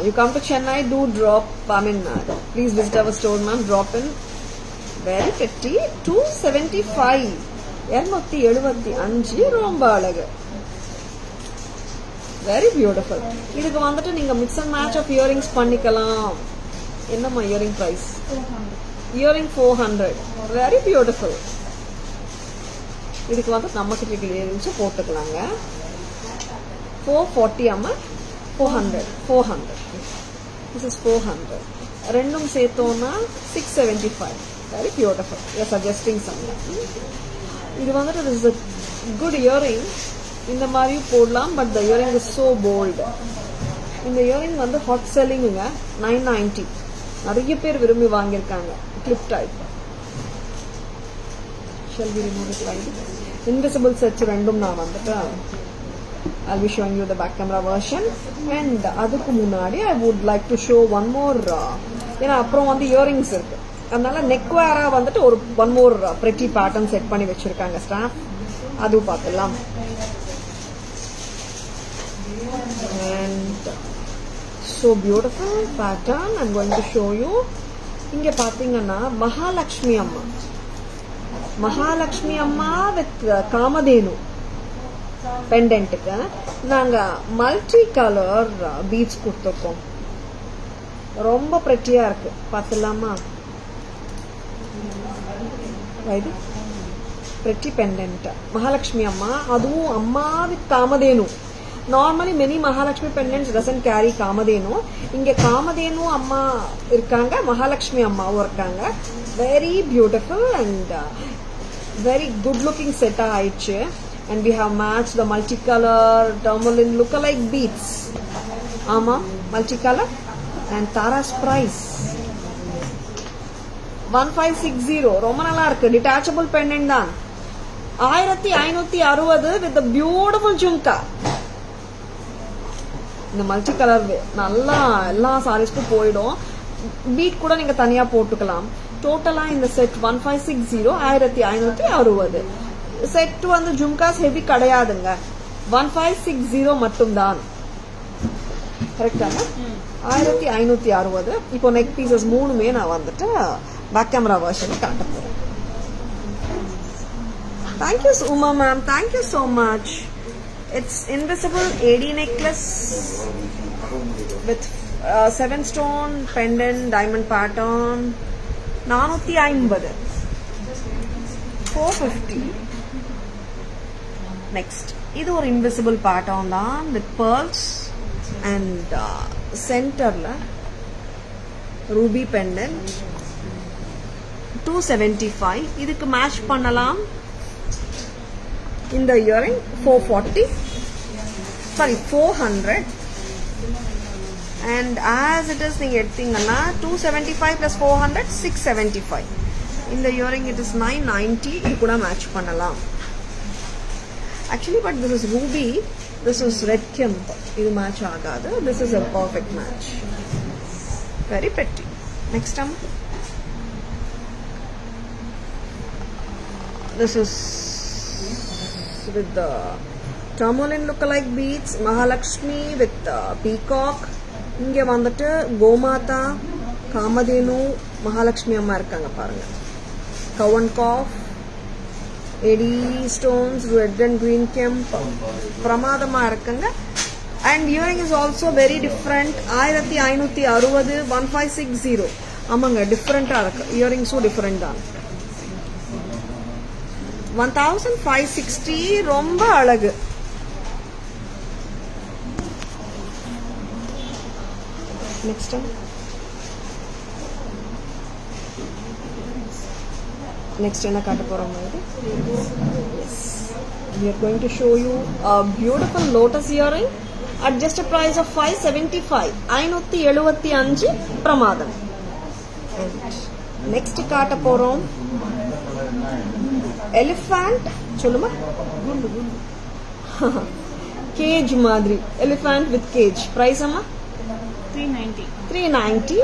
you come to Chennai, do drop, please visit our store ma'am, drop in. Very pretty. 275. 275 ரொம்ப அழகு. Very beautiful. இதுக்கு வந்துட்டு நீங்க mix and match of earrings பண்ணிக்கலாம். என்னம்மா earring price? Earring 400. Very beautiful. இதுக்கு வந்து நமக்கு இயரிங்ஸ் போட்டுக்கலாங்க. 440 அம்மா, 400. This is 400. ரெண்டும் சேர்த்தோம்னா 675. Very beautiful. You are suggesting something. இது வந்துட்டு this is a good earring. இந்த மாதிரி போடலாம். But the earring is so bold. இந்த earring வந்து hot selling-ங்க. 990. நிறைய பேர் விரும்பி வாங்கியிருக்காங்க. clip type. Shall we remove it like this? Invisible sets ரெண்டும் நான் வந்துட்டு I'll be showing you the back camera version. And அதுக்கு முன்னாடி I would like to show one more. ஏன்னா அப்புறம் வந்து இயரிங்ஸ் இருக்கு, அதனால நெக் வேரா வந்துட்டு ஒரு one more pretty pattern set பண்ணி வச்சிருக்காங்க ஸ்டாஃப். அதுவும் பார்த்துலாம். And so beautiful pattern I'm going to show you. இங்க பாத்தீங்கன்னா மகாலட்சுமி அம்மா வித் காமதேனு பெண்டன்ட்டுக்கு நாங்க மல்டி கலர் பீட்ஸ் கொடுத்துருக்கோம். ரொம்ப பிரெட்டியா இருக்கு, பார்த்துலாமா? இது பிரெட்டி பெண்டன்ட் மகாலட்சுமி அம்மா, அதுவும் அம்மா with Kamadhenu. Normally many Mahalakshmi pendants doesn't carry Kamadhenu. இங்க காமதேனு அம்மா இருக்காங்க, மகாலட்சுமி அம்மாவும் இருக்காங்க. Very beautiful and very good looking set ஆயிடுச்சு. And we have matched the multicolor tourmaline lookalike beads. ஆமா, multicolor. And Tara's price 1560. ரொம்ப நல்லா இருக்கு. detachable pendant தான். 1560 with the beautiful jhumka. இந்த மல்டி கலர் நல்லா எல்லா சாரீஸ்க்கும் போயிடும். பீட் கூட நீங்க தனியா போட்டுக்கலாம். டோட்டலா இந்த செட் 1560, 1560. செட் வந்து ஜும்காஸ் ஹெவி கிடையாதுங்க, 1560 மட்டும்தான். கரெக்டாங்க? 1560. இப்போ நெக் பீசஸ் மூணுமே நான் வந்துட்டு பேக் கேமரா வெர்ஷன் காட்ட போறேன். Thank you Uma ma'am, thank you so much. It's invisible AD necklace with 7 stone pendant diamond pattern. 450. 450. Next, இது ஒரு invisible pattern தான் with pearls and centerல ruby pendant. 275. இதுக்கு மேட்ச் பண்ணலாம் இந்த earring 440. Sorry, 400. And as it is நீங்க எடுத்தீங்கன்னா 275 plus 400 675. இந்த இயரிங் it is 990. இது கூட மேட்ச் பண்ணலாம். Actually, but this is ruby, this is red kemp. இது மேட்ச் ஆகாது. This is a perfect match. Very pretty. Next time, this is with the tourmaline lookalike beads, Mahalakshmi with peacock. இங்கே வந்துட்டு கோமாதா, காமதேனு, மகாலட்சுமி அம்மா இருக்காங்க பாருங்க. Cow and calf, AD stones, red and green kemp பிரமாதமா இருக்குங்க. And earring is also very different. 1560 1560. ஆமாங்க, டிஃப்ரெண்டா இருக்கு. இயரிங்ஸும் டிஃப்ரெண்ட் தான். 1560 ரொம்ப அழகு. நெக்ஸ்ட் என்ன காட்ட போறோம்? Yes, we are going to show you a beautiful lotus earring at just a price of 575. 575 பிரமாதம். நெக்ஸ்ட் காட்ட போறோம் எலிஃபண்ட். சொல்லுமா? கேஜ் மாதிரி. Elephant with gauge. பிரைஸ் அம்மா 390. 390.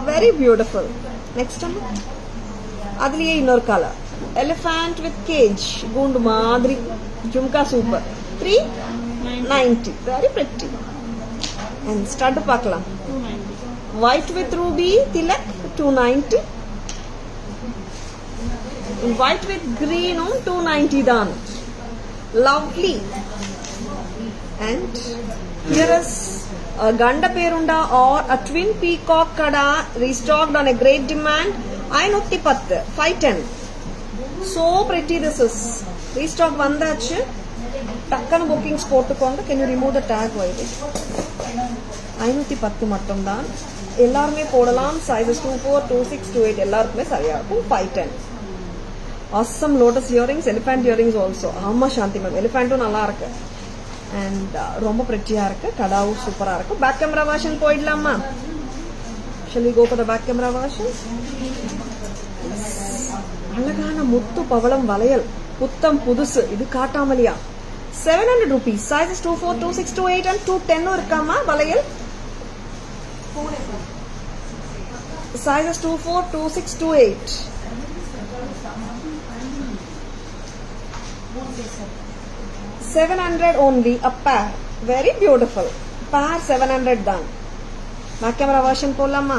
Very beautiful. நெக்ஸ்ட் அம்மா, அதுலயே இன்னொரு கலர். எலிஃபண்ட் வித் கேஜ், கூண்டு மாதிரி. Jhumka super. 390. Very pretty. And start பார்க்கலாம். 290. White with ruby tilak 290. White with கிரீனும் 290 தான். Lovely. And here is Ganda Perunda or a twin peacock kada restocked on a great demand. 510 510. So pretty this is. Restock vandachu. Takkana bookings போட்டுக்கோங்க. Can you remove the tag வைது? 510 மட்டும் தான். எல்லாருமே போடலாம். Sizes 24, 26, 28 எல்லாருக்குமே சரியா இருக்கும். 510. Awesome lotus earrings, elephant earrings also. ஆமா சாந்தி மேம், எலிஃபண்ட்டும் நல்லா இருக்கு. அண்ட் ரொம்ப பிரிட்டியா இருக்கு. கடாவும் சூப்பரா இருக்கு. பேக் கேமரா வெர்ஷன் போயிடலாமா? Shall we go for the back camera version? அழகான முத்து பவளம் வளையல், புத்தம் புதுசு. இது காட்டாமலியா? 700 rupees. Sizes 24, 26, 28 and 210 இருக்காமா வளையல்? Sizes 24, 26, 28. 700 only a pair. Very beautiful. Pair 700 தான். Back camera version போலாமா?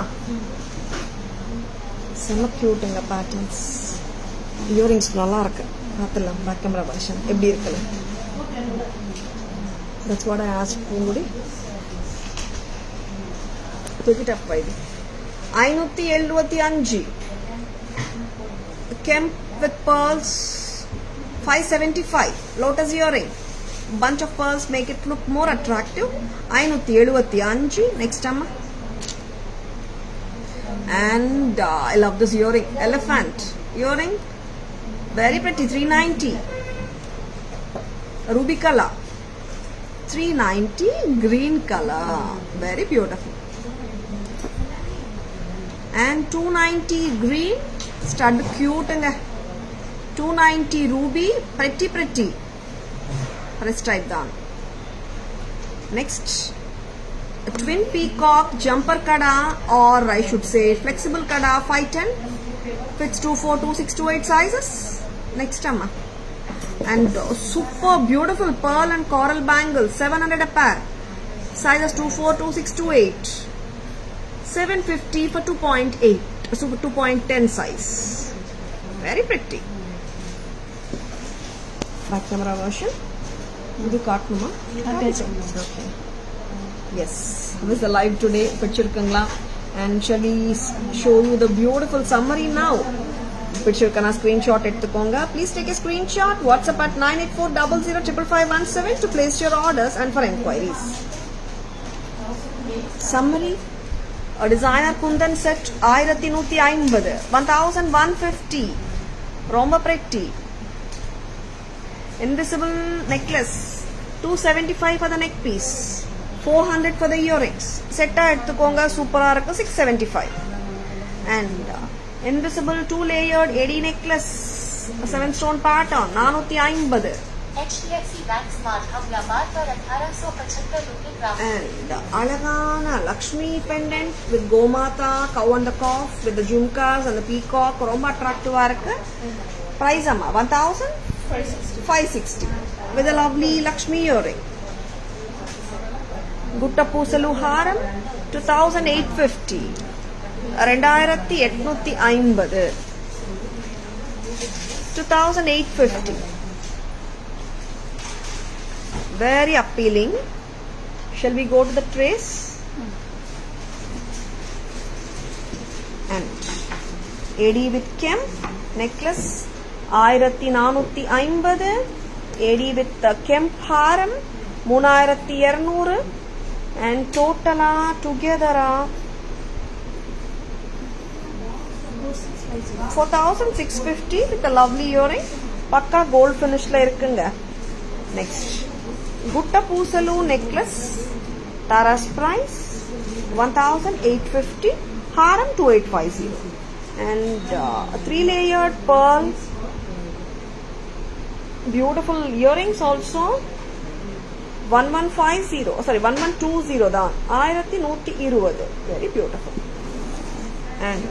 செம்ம கியூட்டுங்க பேட்டர்ன்ஸ். இயரிங்ஸ் நல்லா இருக்கு. பார்த்துலாம் பேக் கேமரா வெர்ஷன் எப்படி இருக்குன்னு. That's what I asked Poongudi. தூக்கிட்டு அப்பா இது 575. Kemp with pearls 575. Lotus earring. Bunch of pearls make it look more attractive. 575. Next amma. And I love this earring. Elephant earring. Very pretty. 390. Ruby color. 390. Green color. Very beautiful. And 290 green. Stud cute and 290 ruby. Pretty. Press type down. Next, a twin peacock jumper kada, or I should say flexible kada 510. Fits 24, 26, 28 sizes. Next amma. And super beautiful pearl and coral bangles 700 a pair. Sizes 24, 26, 28. 750 for 2.8. So 2.10 size. Very pretty. Back camera version. இது காட்டணுமா? Okay. Yes. How is the live today? பிடிச்சிருக்குங்களா? And shall we show you the beautiful summary now? பிடிச்சிருக்கனா screenshot எடுத்துக்கோங்க. Please take a screenshot. WhatsApp at 9840055517 to place your orders and for enquiries. Summary. A designer kundan set 1150. 1150. ரொம்ப pretty. Invisible necklace 275 for the neck piece, 400 for the earrings. Set எடுத்துக்கோங்க, சூப்பரா இருக்கு. 675. And invisible 2 layered AD necklace 7 stone pattern 450. HDFC Bank Smart Hub व्यापार पर 1875 रुपए प्राप्त. And alagana Lakshmi pendant with Gomata, cow on the cough with the jhumkas and the peacock. ரொம்ப அட்ராக்டிவா இருக்கு. Price amma 1560 with a lovely Lakshmi earring. Gutta Pusalu Haram 2850. 2850. 2850. Very appealing. Shall we go to the trace? And AD with Kemp necklace 1450. AD with Kemp Haram 3200. And total together 4650 with a lovely earring. Pakka gold finish la irukkunga. Next, Gutta Pusalu necklace. Tara's price 1850. Haram 2850. And 3-layered pearl. Beautiful earrings also. 1120 தான் 1120. Very beautiful. And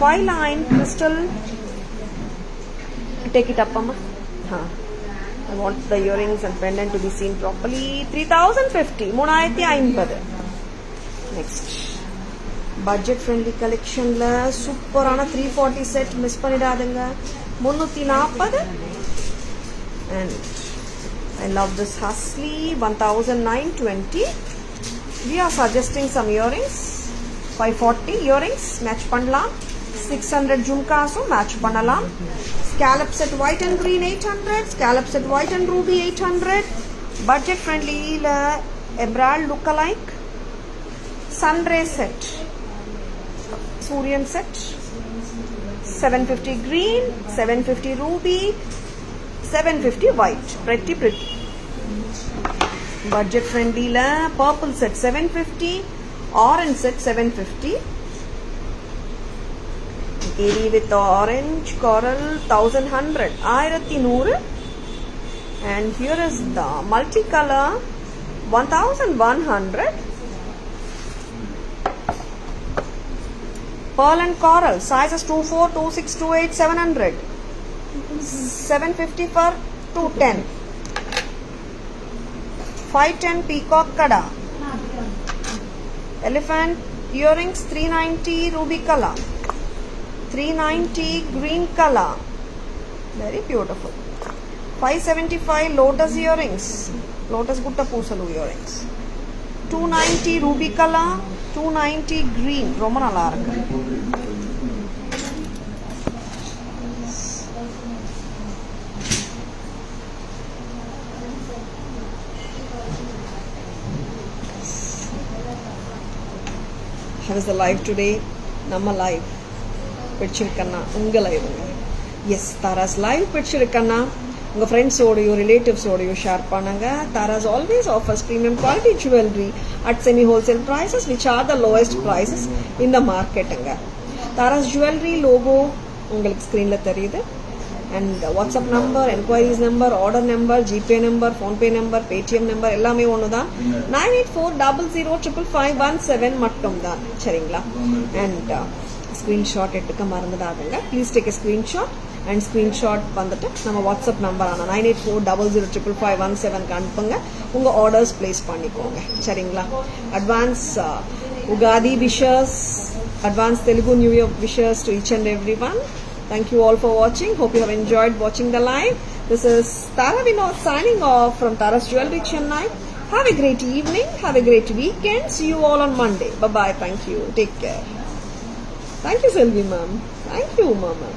5-line crystal. Take it up, Amma. I want the earrings and pendant to be seen properly. 3050. 3050. Next, budget friendly collection la super ana 340 set miss பண்ணிடாதீங்க. 340. And I love this Hustley 1920. We are suggesting some earrings. 540 earrings match பண்ணலாம். 600 jhumkas match பண்ணலாம். Scallop set white and green 800. Scallop set white and ruby 800. Budget friendly la emerald look-alike. Sunray set. Suryan set. 750 green, 750 ruby, 750 white. Pretty. Budget friendly la purple set 750, orange set 750. AD with orange coral 1100. 1100. And here is the multicolor 1100. Pearl and coral sizes 24, 26, 28, 700. 750 for 210. 510 peacock kada. Elephant earrings 390 ruby color. 390 green color. Very beautiful. 575 lotus earrings. Lotus Gutta Pusalu earrings. 290 ruby color. 290 green. ரொம்ப நல்லா இருக்கு. How is the live today? நம்ம live பிடிச்சிருக்கண்ணா உங்க live. Yes, Tara's live பிடிச்சிருக்கண்ணா உங்க ஃப்ரெண்ட்ஸோடையோ ரிலேட்டிவ்ஸோடையோ ஷேர் பண்ணுங்க. Tara's always offers premium quality jewelry at semi wholesale prices which are the lowest prices in the market. Tara's jewelry logo உங்களுக்கு ஸ்கிரீன்ல தெரியுது. And WhatsApp number, enquiries number, order number, GPay number, PhonePe number, Paytm number எல்லாமே ஒண்ணுதான். 9840005517 மட்டும் தான். சரிங்களா? And screenshot எடுக்க மறந்துடாதீங்க. Please take a screenshot. And screenshot வந்துட்டு நம்ம வாட்ஸ்அப் நம்பர் ஆன 9840005517 அனுப்புங்க. உங்க ஆர்டர்ஸ் பிளேஸ் பண்ணிக்கோங்க. சரிங்களா? Advance Ugadi wishes, advance Telugu New Year wishes to each and everyone. Thank you all for watching. Hope you have enjoyed watching the live. This is Tara Vinod signing off from Tara's Jewelry Chennai. Have a great evening. Have a great weekend. See you all on Monday. Bye-bye. Thank you. Take care. Thank you, Selvi ma'am. Thank you, mama.